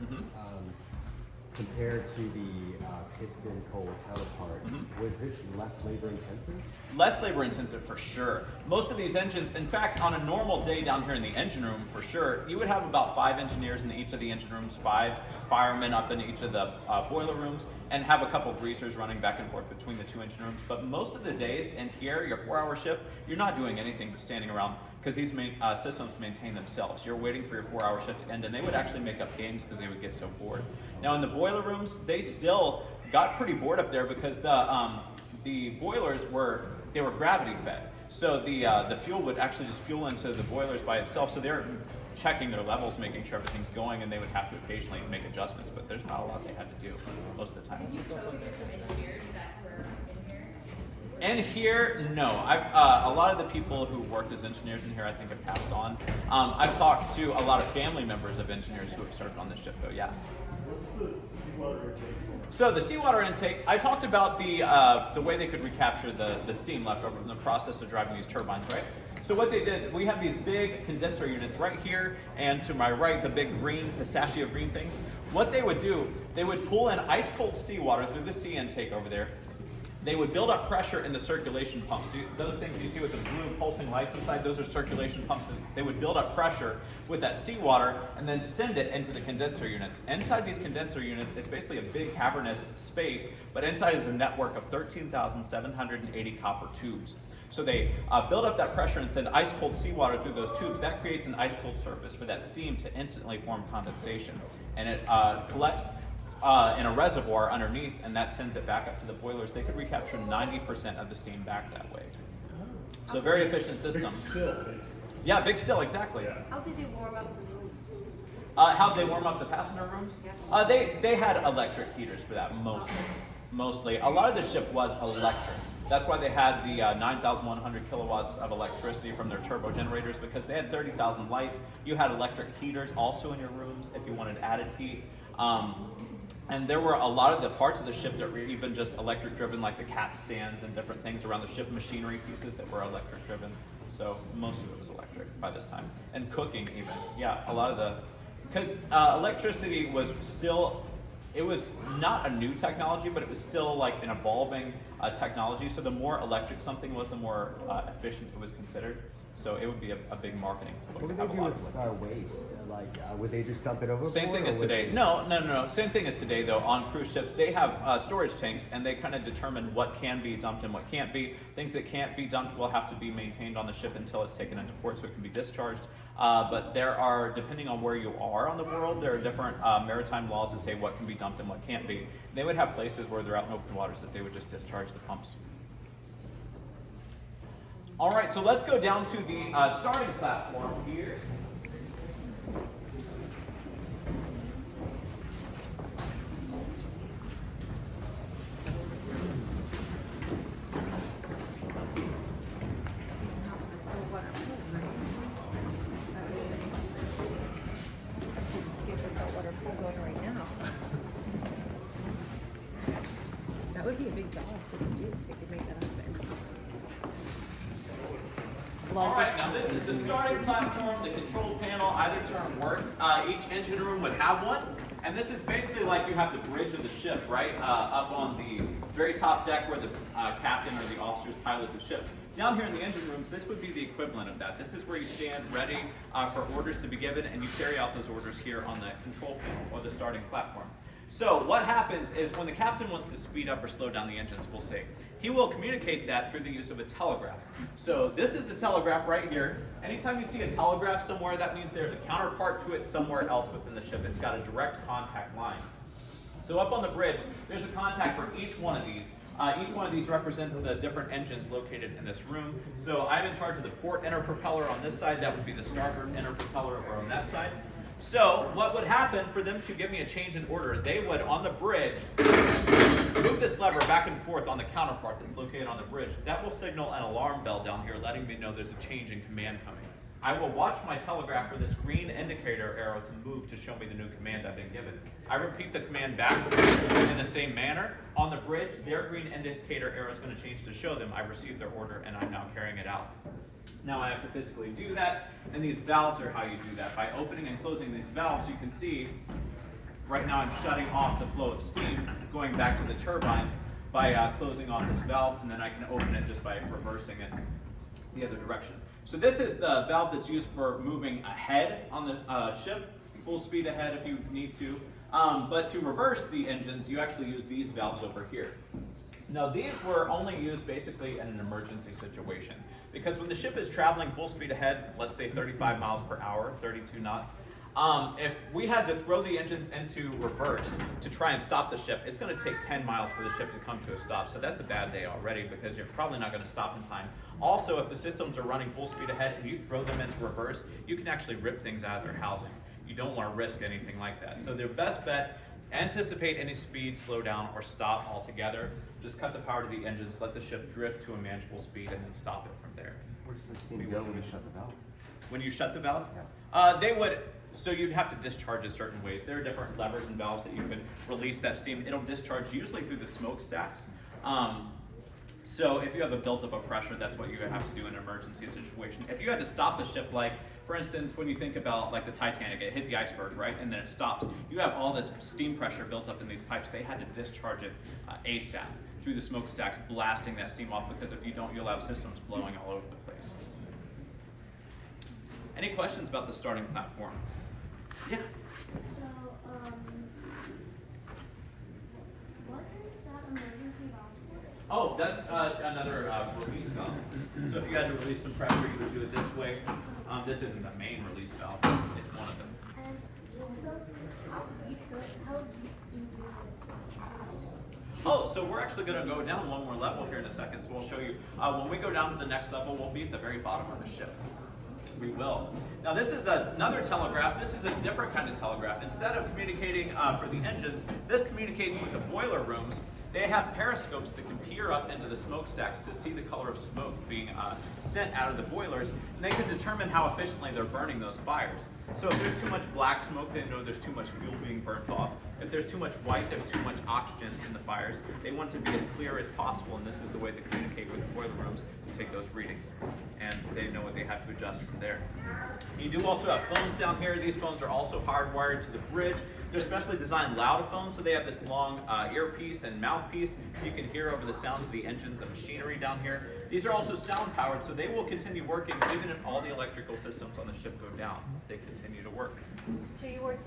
compared to the piston coal counterpart, was this less labor intensive? Less labor intensive for sure. Most of these engines, in fact, on a normal day down here in the engine room, for sure, you would have about 5 engineers in each of the engine rooms, 5 firemen up in each of the boiler rooms, and have a couple greasers running back and forth between the 2 engine rooms. But most of the days in here, your 4-hour shift, you're not doing anything but standing around because these systems maintain themselves. You're waiting for your 4-hour shift to end, and they would actually make up games because they would get so bored. Now in the boiler rooms, they still got pretty bored up there because the boilers were gravity fed. So the fuel would actually just fuel into the boilers by itself. So they're checking their levels, making sure everything's going, and they would have to occasionally make adjustments, but there's not a lot they had to do most of the time. And here, no. A lot of the people who worked as engineers in here, I think, have passed on. I've talked to a lot of family members of engineers who have served on this ship, though. Yeah. What's the seawater intake for? So the seawater intake, I talked about the way they could recapture the steam left over from the process of driving these turbines, right? So what they did, we have these big condenser units right here, and to my right, the big green, pistachio green things. What they would do, they would pull in ice cold seawater through the sea intake over there. They would build up pressure in the circulation pumps. So those things you see with the blue pulsing lights inside, those are circulation pumps. They would build up pressure with that seawater and then send it into the condenser units. Inside these condenser units, it's basically a big cavernous space, but inside is a network of 13,780 copper tubes. So they build up that pressure and send ice cold seawater through those tubes. That creates an ice cold surface for that steam to instantly form condensation. And it collects in a reservoir underneath, and that sends it back up to the boilers. They could recapture 90% of the steam back that way. So very efficient system. Big still, basically. Yeah, big still, exactly. How did they warm up the rooms? How'd they warm up the passenger rooms? They had electric heaters for that mostly. A lot of the ship was electric. That's why they had the 9,100 kilowatts of electricity from their turbo generators, because they had 30,000 lights. You had electric heaters also in your rooms if you wanted added heat. And there were a lot of the parts of the ship that were even just electric driven, like the capstans and different things around the ship, machinery pieces that were electric driven. So most of it was electric by this time. And cooking even. Yeah, a lot of the, because electricity was still, it was not a new technology, but it was still like an evolving technology. So the more electric something was, the more efficient it was considered. So it would be a big marketing ploy. What would they do with waste? Like, would they just dump it overboard? Same thing as today. No. Same thing as today, though. On cruise ships, they have storage tanks, and they kind of determine what can be dumped and what can't be. Things that can't be dumped will have to be maintained on the ship until it's taken into port, so it can be discharged. But there are, depending on where you are on the world, there are different maritime laws that say what can be dumped and what can't be. They would have places where they're out in open waters that they would just discharge the pumps. All right, so let's go down to the starting platform here. Get the saltwater pool going right now. That would be a big job if they could make that happen. All right, now this is the starting platform, the control panel, either term works. Each engine room would have one, and this is basically like you have the bridge of the ship, right? Up on the very top deck where the captain or the officers pilot the ship. Down here in the engine rooms, this would be the equivalent of that. This is where you stand ready for orders to be given, and you carry out those orders here on the control panel or the starting platform. So what happens is when the captain wants to speed up or slow down the engines, we'll say, he will communicate that through the use of a telegraph. So this is a telegraph right here. Anytime you see a telegraph somewhere, that means there's a counterpart to it somewhere else within the ship. It's got a direct contact line. So up on the bridge, there's a contact for each one of these. Each one of these represents the different engines located in this room. So I'm in charge of the port inner propeller on this side. That would be the starboard inner propeller over on that side. So what would happen for them to give me a change in order, they would, on the bridge, move this lever back and forth on the counterpart that's located on the bridge. That will signal an alarm bell down here letting me know there's a change in command coming. I will watch my telegraph for this green indicator arrow to move to show me the new command I've been given. I repeat the command back in the same manner. On the bridge, their green indicator arrow is going to change to show them I received their order and I'm now carrying it out. Now I have to physically do that, and these valves are how you do that. By opening and closing these valves, you can see right now I'm shutting off the flow of steam going back to the turbines by closing off this valve, and then I can open it just by reversing it the other direction. So this is the valve that's used for moving ahead on the ship, full speed ahead if you need to. But to reverse the engines, you actually use these valves over here. Now these were only used basically in an emergency situation, because when the ship is traveling full speed ahead, let's say 35 miles per hour, 32 knots, if we had to throw the engines into reverse to try and stop the ship, it's going to take 10 miles for the ship to come to a stop. So that's a bad day already, because you're probably not going to stop in time. Also, if the systems are running full speed ahead and you throw them into reverse, you can actually rip things out of their housing. You don't want to risk anything like that. So their best bet, anticipate any speed, slow down, or stop altogether. Just cut the power to the engines, let the ship drift to a manageable speed, and then stop it from there. Where does the steam go when you shut the valve? When you shut the valve? Yeah. So you'd have to discharge it certain ways. There are different levers and valves that you can release that steam. It'll discharge usually through the smokestacks. So if you have a buildup of pressure, that's what you would have to do in an emergency situation. If you had to stop the ship, like for instance, when you think about like the Titanic, it hit the iceberg, right? And then it stops. You have all this steam pressure built up in these pipes. They had to discharge it ASAP through the smokestacks, blasting that steam off, because if you don't, you'll have systems blowing all over the place. Any questions about the starting platform? Yeah. So, what is that emergency valve for? Oh, that's another release valve. So if you had to release some pressure, you would do it this way. This isn't the main release valve, it's one of them. And also, how deep is it? Oh, so we're actually going to go down one more level here in a second, so we'll show you. When we go down to the next level, we'll be at the very bottom of the ship. We will. Now this is another telegraph. This is a different kind of telegraph. Instead of communicating for the engines, this communicates with the boiler rooms. They have periscopes that can peer up into the smokestacks to see the color of smoke being sent out of the boilers, and they can determine how efficiently they're burning those fires. So if there's too much black smoke, they know there's too much fuel being burnt off. If there's too much white, there's too much oxygen in the fires. They want it to be as clear as possible, and this is the way they communicate with the boiler rooms to take those readings. And they know what they have to adjust from there. You do also have phones down here. These phones are also hardwired to the bridge. They're specially designed loud phones, so they have this long earpiece and mouthpiece, so you can hear over the sounds of the engines and machinery down here. These are also sound powered, so they will continue working even if all the electrical systems on the ship go down. They continue to work. So you were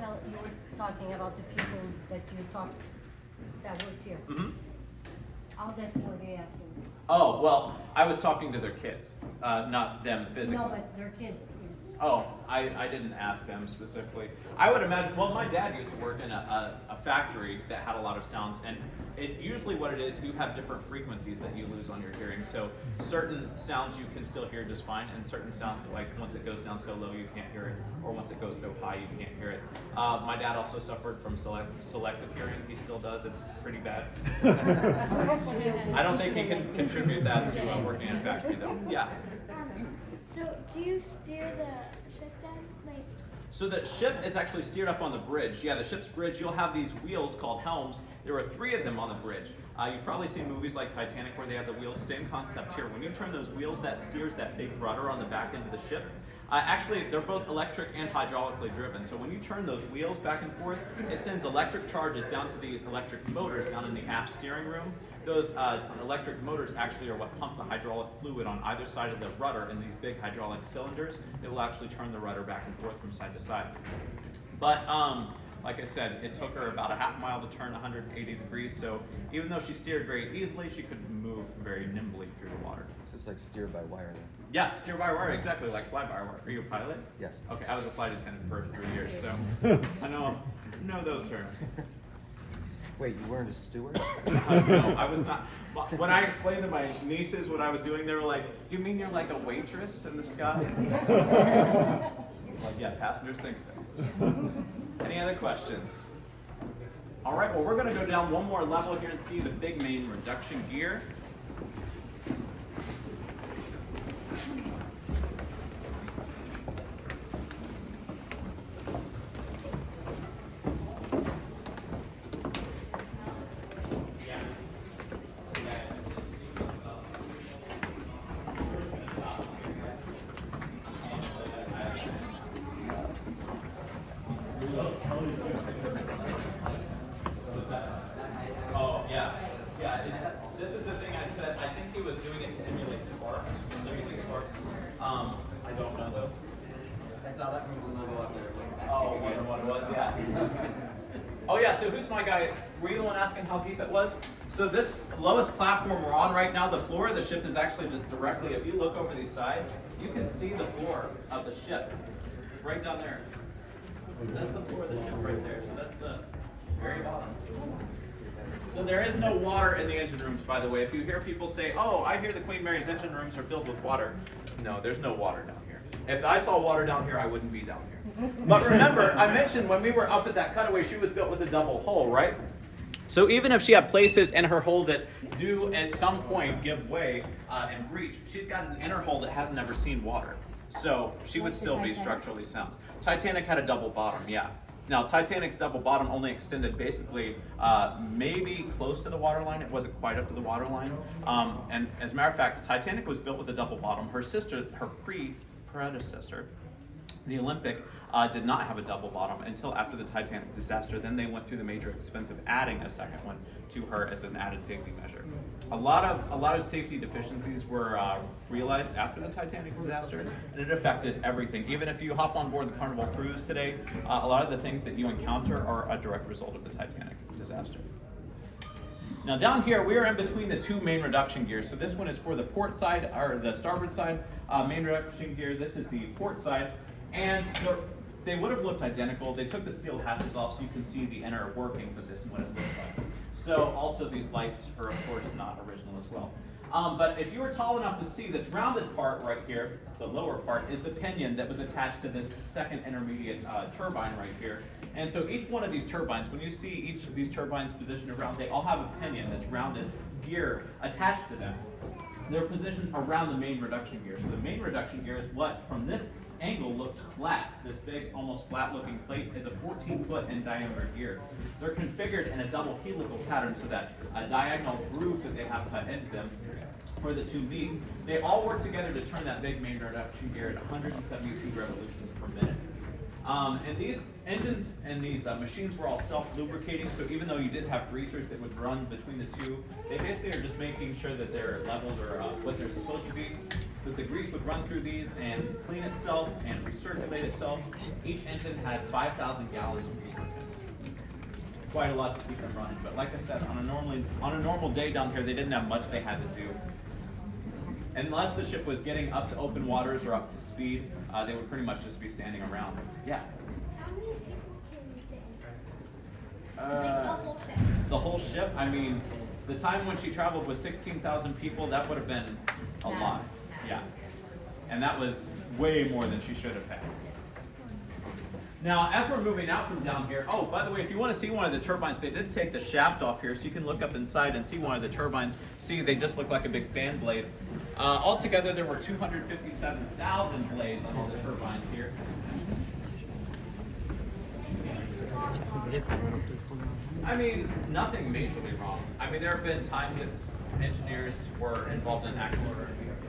talking about the people that you talked that worked here. Mm-hmm. How that were they after? Oh, well, I was talking to their kids, not them physically. No, but their kids. Oh, I didn't ask them specifically. I would imagine, well, my dad used to work in a factory that had a lot of sounds, and usually what it is, you have different frequencies that you lose on your hearing. So certain sounds you can still hear just fine, and certain sounds, like once it goes down so low you can't hear it, or once it goes so high you can't hear it. My dad also suffered from selective hearing. He still does. It's pretty bad. I don't think he can contribute that to working in a factory though. Yeah. So, do you steer the ship then? Like, So the ship is actually steered up on the bridge. Yeah, the ship's bridge, you'll have these wheels called helms. There are 3 of them on the bridge. You've probably seen movies like Titanic where they have the wheels. Same concept here. When you turn those wheels, that steers that big rudder on the back end of the ship. Actually, they're both electric and hydraulically driven. So when you turn those wheels back and forth, it sends electric charges down to these electric motors down in the aft steering room. Those electric motors actually are what pump the hydraulic fluid on either side of the rudder in these big hydraulic cylinders. It will actually turn the rudder back and forth from side to side. But like I said, it took her about a half mile to turn 180 degrees. So even though she steered very easily, she could move very nimbly through the water. So it's like steer by wire then? Yeah, steer by wire, exactly, like fly by wire. Are you a pilot? Yes. Okay, I was a flight attendant for 3 years, so I know those terms. Wait, you weren't a steward? No, I was not. When I explained to my nieces what I was doing, they were like, "You mean you're like a waitress in the sky?" Like, yeah, passengers think so. Any other questions? All right, well, we're going to go down one more level here and see the big main reduction gear. This is the thing I said. I think he was doing it to emulate sparks. I don't know though. I saw that from the level up there. Oh, wonder what it was, yeah. Oh yeah, so who's my guy? Were you the one asking how deep it was? So this lowest platform we're on right now, the floor of the ship is actually just directly, if you look over these sides, you can see the floor of the ship right down there. That's the floor of the ship right there. So that's the very bottom. So there is no water in the engine rooms, by the way. If you hear people say, "Oh, I hear the Queen Mary's engine rooms are filled with water," no, there's no water down here. If I saw water down here, I wouldn't be down here. But remember, I mentioned when we were up at that cutaway, she was built with a double hull, right? So even if she had places in her hull that do at some point give way and breach, she's got an inner hull that has never seen water. So she would still be structurally sound. Titanic had a double bottom, yeah. Now, Titanic's double bottom only extended basically maybe close to the waterline. It wasn't quite up to the waterline. And as a matter of fact, Titanic was built with a double bottom. Her sister, her predecessor, the Olympic, did not have a double bottom until after the Titanic disaster. Then they went through the major expense of adding a second one to her as an added safety measure. A lot of safety deficiencies were realized after the Titanic disaster, and it affected everything. Even if you hop on board the Carnival cruise today, a lot of the things that you encounter are a direct result of the Titanic disaster. Now down here, we are in between the two main reduction gears. So this one is for the port side, or the starboard side main reduction gear. This is the port side. And they would have looked identical. They took the steel hatches off so you can see the inner workings of this and what it looks like. So also these lights are of course not original as well. But if you were tall enough to see this rounded part right here, the lower part, is the pinion that was attached to this second intermediate turbine right here. And so each one of these turbines, when you see each of these turbines positioned around, they all have a pinion, this rounded gear attached to them. They're positioned around the main reduction gear. So the main reduction gear is what, from this angle, looks flat. This big, almost flat looking plate is a 14-foot in diameter gear. They're configured in a double helical pattern so that a diagonal groove that they have cut into them where the two meet, they all work together to turn that big main reduction gear at 172 revolutions per minute. And these engines and these machines were all self-lubricating, so even though you did have greasers that would run between the two, they basically are just making sure that their levels are what they're supposed to be. That the grease would run through these and clean itself and recirculate itself. Each engine had 5,000 gallons of lubricant. Quite a lot to keep them running, but like I said, on a normal day down here, they didn't have much they had to do. Unless the ship was getting up to open waters or up to speed, they would pretty much just be standing around. Yeah. How many people can you fit in? Like the whole ship? The whole ship, I mean, the time when she traveled with 16,000 people, that would have been a lot. Yeah. And that was way more than she should have had. Now, as we're moving out from down here, oh, by the way, if you want to see one of the turbines, they did take the shaft off here, so you can look up inside and see one of the turbines. See, they just look like a big fan blade. Altogether, there were 257,000 blades on all the turbines here. I mean, nothing majorly wrong. I mean, there have been times that engineers were involved in accidents.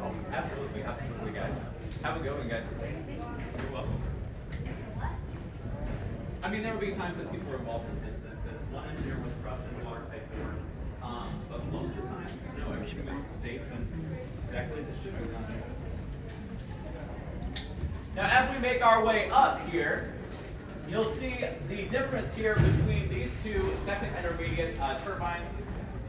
Oh, absolutely, absolutely, guys. Have a good one, guys. You're welcome. I mean, there would be times that people were involved in incidents, and one engineer was crushed in a watertight door. But most of the time, no, everything was safe and exactly as it should have been. Now, as we make our way up here, you'll see the difference here between these two second intermediate turbines.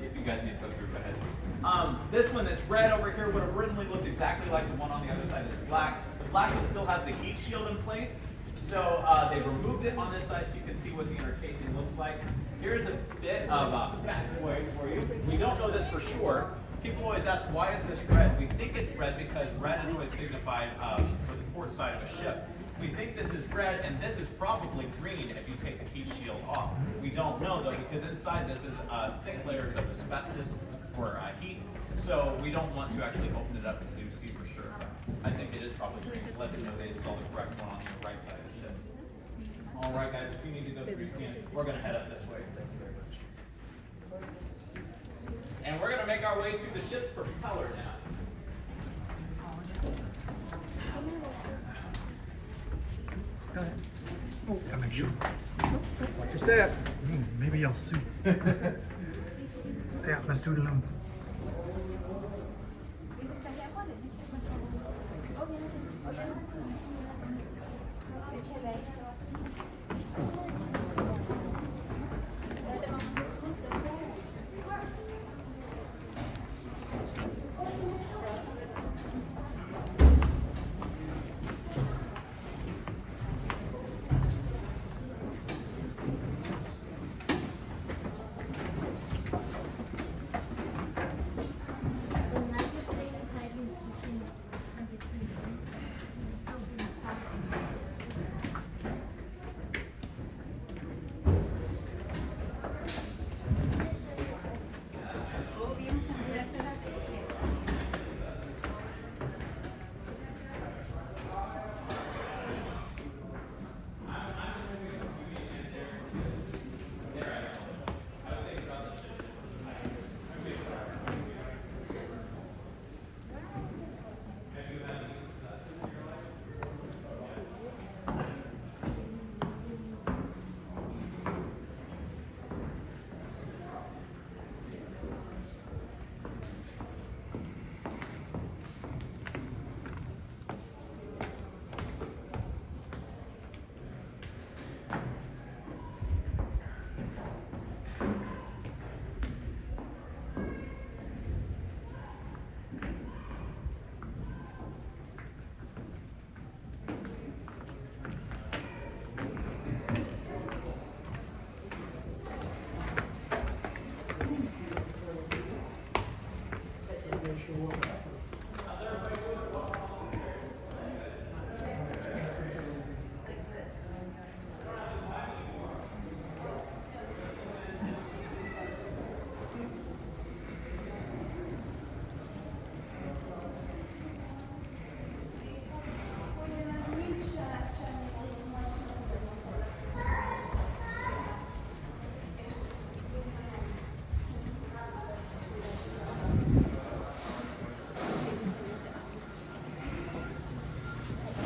If you guys need to go through, go ahead. This one that's red over here would have originally looked exactly like the one on the other side that's black. The black one still has the heat shield in place. So they removed it on this side so you can see what the inner casing looks like. Here's a bit of factoid for you. We don't know this for sure. People always ask, why is this red? We think it's red because red is always signified for the port side of a ship. We think this is red, and this is probably green if you take the heat shield off. We don't know, though, because inside this is thick layers of asbestos for heat. So we don't want to actually open it up to see for sure. I think it is probably green. Let them know they installed the correct one on the right side of the ship. All right, guys, if you need to go through, you can. We're going to head up this way. And we're going to make our way to the ship's propeller now. Go ahead. Oh, gotta make sure. Watch your step. Maybe I'll sue. Yeah, let's do the loans.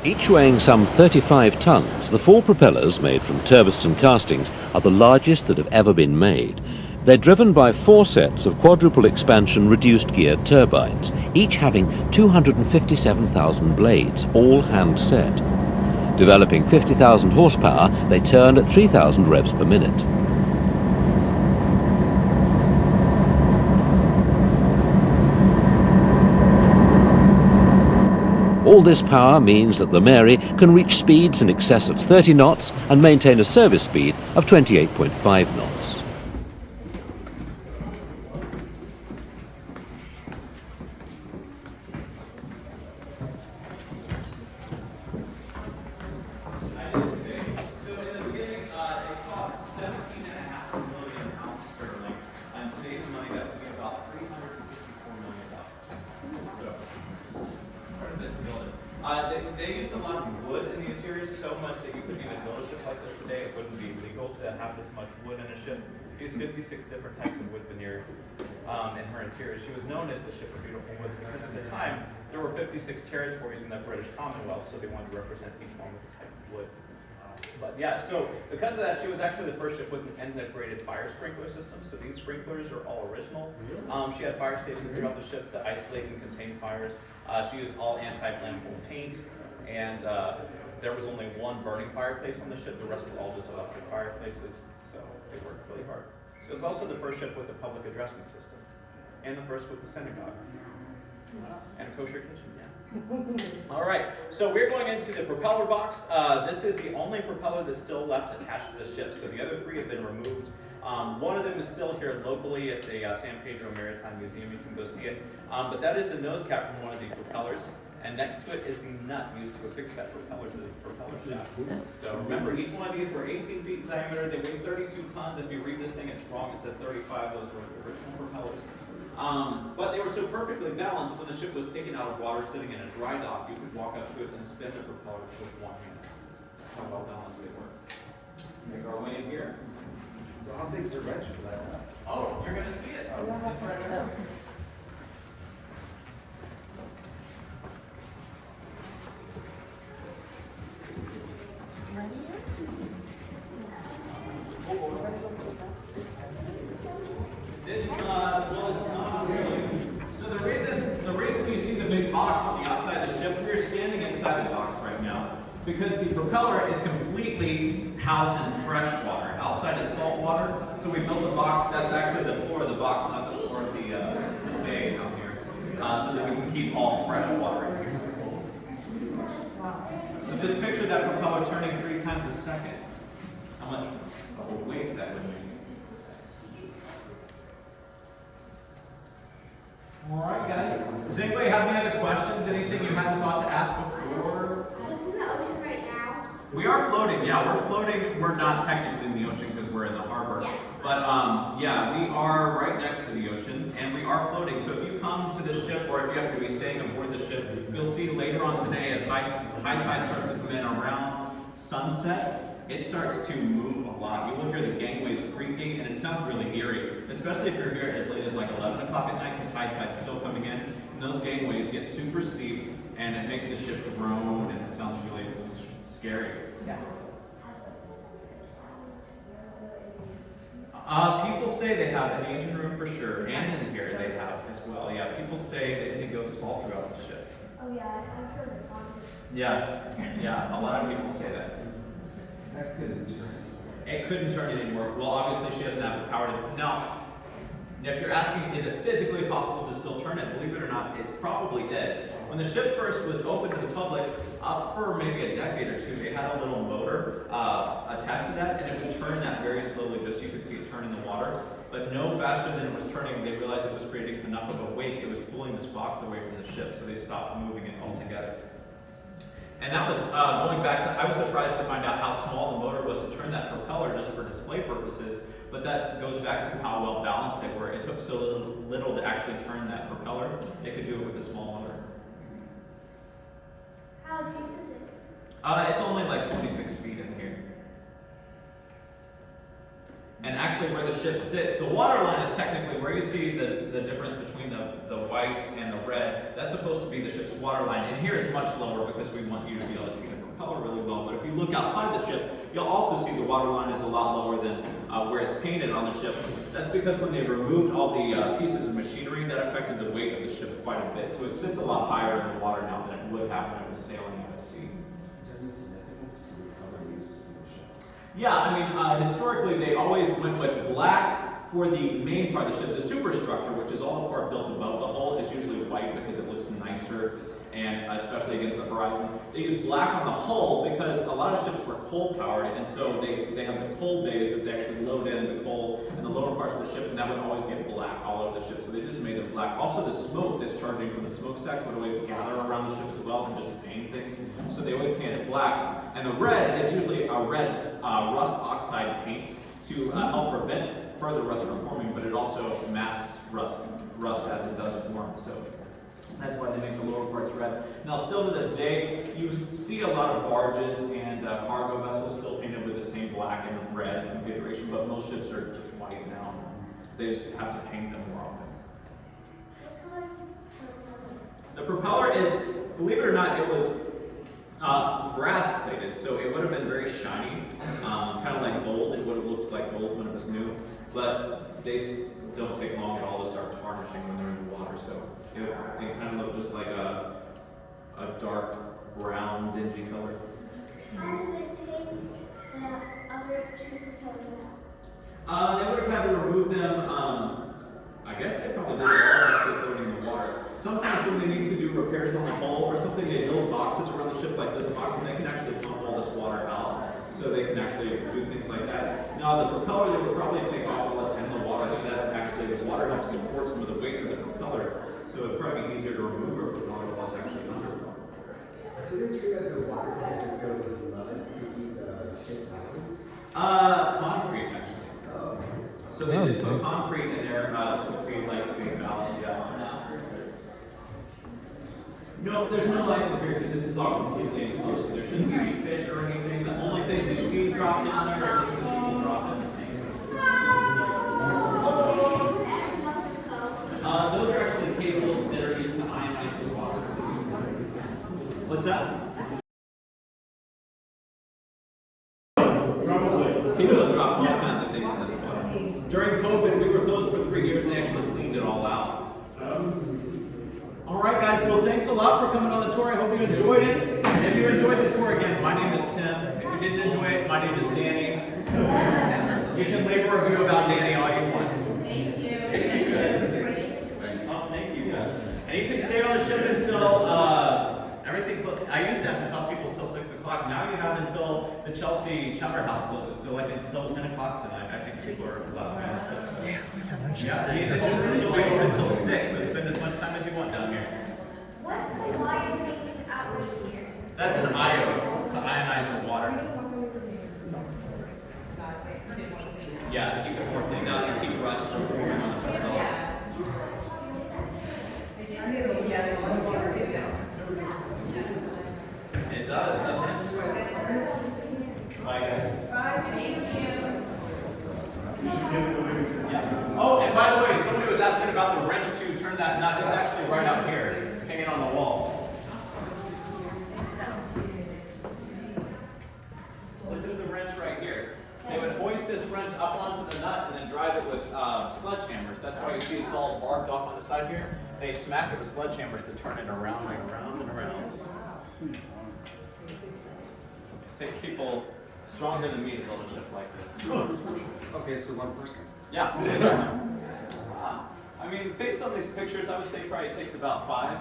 Each weighing some 35 tons, the 4 propellers made from turbiston castings are the largest that have ever been made. They're driven by 4 sets of quadruple expansion reduced gear turbines, each having 257,000 blades, all hand set. Developing 50,000 horsepower, they turn at 3,000 revs per minute. All this power means that the Mary can reach speeds in excess of 30 knots and maintain a service speed of 28.5 knots. They used a lot of wood in the interior, so much that you couldn't even build a ship like this today. It wouldn't be legal to have this much wood in a ship. She used 56 different types of wood veneer in her interior. She was known as the ship of beautiful woods because at the time there were 56 territories in the British Commonwealth, so they wanted to represent each one with a type of wood. But yeah, so because of that, she was actually the first ship with an integrated fire sprinkler system. So these sprinklers are all original. She had fire stations throughout the ship to isolate and contain fires. She used all anti-flame paint, and there was only one burning fireplace on the ship. The rest were all just electric fireplaces, so they worked really hard. She was also the first ship with a public addressment system, and the first with the synagogue, and a kosher kitchen. All right, so we're going into the propeller box. This is the only propeller that's still left attached to the ship. So the other 3 have been removed. One of them is still here locally at the San Pedro Maritime Museum. You can go see it. But that is the nose cap from one of the propellers. And next to it is the nut used to affix that propeller to the propeller shaft. So remember, each one of these were 18 feet in diameter. They weigh 32 tons. If you read this thing, it's wrong. It says 35. Those were original propellers. But they were so perfectly balanced, when the ship was taken out of water sitting in a dry dock, you could walk up to it and spin the propeller with one hand. That's how well balanced they were. Make our way in here. So how big's the wrench for that? Oh, you're going to see it. It's right there. It's well, it's not really. So the reason you see the big box on the outside of the ship, we're standing inside the box right now, because the propeller is completely housed in fresh water. Outside is salt water, so we built a box. That's actually the floor of the box, not the floor of the bay out here, so that we can keep all fresh water in here. So just picture that propeller turning 3 times a second. How much weight that would make. All right, guys. Does anybody have any other questions? Anything you hadn't thought to ask before? So it's in the ocean right now? We are floating. Yeah, we're floating. We're not technically in the ocean because we're in the harbor. Yeah. But yeah, we are right next to the ocean, and we are floating. So if you come to the ship, or if you happen to be staying aboard the ship, you'll see later on today, as high tide starts to come in around sunset, it starts to move a lot. You will hear the gangways creaking, and it sounds really eerie, especially if you're here as late as like 11 o'clock at night, because high tide's still coming in. And those gangways get super steep, and it makes the ship groan, and it sounds really scary. Yeah. People say they have in the engine room for sure, and in here they have as well. Yeah, people say they see ghosts all throughout the ship. Oh yeah, I've heard this on. Yeah, a lot of people say that. That couldn't turn. It couldn't turn it anymore. Well, obviously she doesn't have the power to. Now, if you're asking, is it physically possible to still turn it? Believe it or not, it probably is. When the ship first was open to the public, for maybe a decade or 2, they had a little motor attached to that, and it would turn that very slowly, just so you could see it turn in the water. But no faster than it was turning, they realized it was creating enough of a wake. It was pulling this box away from the ship, so they stopped moving it altogether. And that was going back to, I was surprised to find out how small the motor was to turn that propeller just for display purposes, but that goes back to how well balanced they were. It took so little to actually turn that propeller. They could do it with a small motor. How deep is it? It's only like 26 feet in here. And actually, actually where the ship sits. The waterline is technically where you see the difference between the white and the red. That's supposed to be the ship's waterline. And here it's much lower because we want you to be able to see the propeller really well. But if you look outside the ship, you'll also see the waterline is a lot lower than where it's painted on the ship. That's because when they removed all the pieces of machinery, that affected the weight of the ship quite a bit. So it sits a lot higher in the water now than it would have when it was sailing at sea. Is there any significance to the color used in the ship? Yeah, I mean, historically they always went with black for the main part of the ship. The superstructure, which is all the part built above the hull, is usually white because it looks nicer, and especially against the horizon. They use black on the hull because a lot of ships were coal powered, and so they have the coal bays that they actually load in the coal in the lower parts of the ship, and that would always get black all over the ship, so they just made it black. Also, the smoke discharging from the smokestacks would always gather around the ship as well and just stain things, so they always painted it black. And the red is usually a red rust oxide paint to help prevent further rust from forming, but it also masks rust as it does form. So that's why they make the lower parts red. Now, still to this day, you see a lot of barges and cargo vessels still painted with the same black and red configuration, but most ships are just white now. They just have to paint them more often. What color is the propeller? The propeller is, believe it or not, it was brass plated, so it would have been very shiny, kind of like gold. It would have looked like gold when it was new, but they don't take long at all to start tarnishing when they're in the water, so it kind of looked just like a dark brown, dingy color. How do they take the other two propellers out? They would have had to remove them. I guess they probably did it while it was actually floating in the water. Sometimes when they need to do repairs on the hull or something, they build boxes around the ship like this box, and they can actually pump all this water out, so they can actually do things like that. Now, the propeller, they would probably take off while it's in the water, because that actually, the water helps support some of the weight of the propeller, so it'd probably be easier to remove a propeller while it's actually under the water. So is it true that the water tanks are filled with mud to keep the ship balanced? Concrete, actually. Oh. So they did put concrete in there to create like big ballast, yeah. No, there's no life in here because this is all completely enclosed, so there shouldn't be any fish or anything. The only things you see dropped down there are things that people drop in the tank. Those are actually cables that are used to ionize the water. What's that? People have dropped all kinds of things in this water. During COVID, we were closed for 3 years and they actually cleaned it all out. All right, guys. Well, thanks a lot for coming on the tour. I hope you enjoyed it. And if you enjoyed the tour, again, my name is Tim. If you didn't enjoy it, my name is Danny. You can leave a review about Danny all you want. Thank you. Oh, thank you, guys. And you can stay on the ship until everything. I used to have to tell people until 6 o'clock. Now you have until the Chelsea Chowder House closes. So like until 10 o'clock tonight. I think people are allowed to be on the ship. So. Yeah, these rooms will be open until 6. So spend as much time as you want down here. What's the wire making out of here? That's an IO to ionize the water. Yeah, to keep it more cleaned out and keep rust from forming on the propeller. It does, doesn't it? Bye, guys. Yeah. Oh, and by the way, somebody was asking about the wrench to turn that nut. It's actually right out here, hanging on the wall. This is the wrench right here. They would hoist this wrench up onto the nut and then drive it with sledgehammers. That's why you see it's all barked off on the side here. They smack it with sledgehammers to turn it around and around and around. It takes people stronger than me to build a ship like this. Okay, so one person. Yeah. I mean, based on these pictures, I would say probably takes about 5.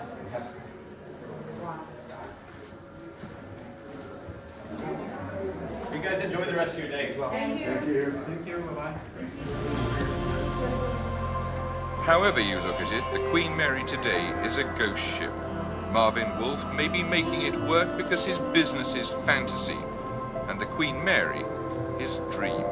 You guys enjoy the rest of your day as well. Thank you. Thank you. Bye-bye. However you look at it, the Queen Mary today is a ghost ship. Marvin Wolfe may be making it work because his business is fantasy, and the Queen Mary his dream.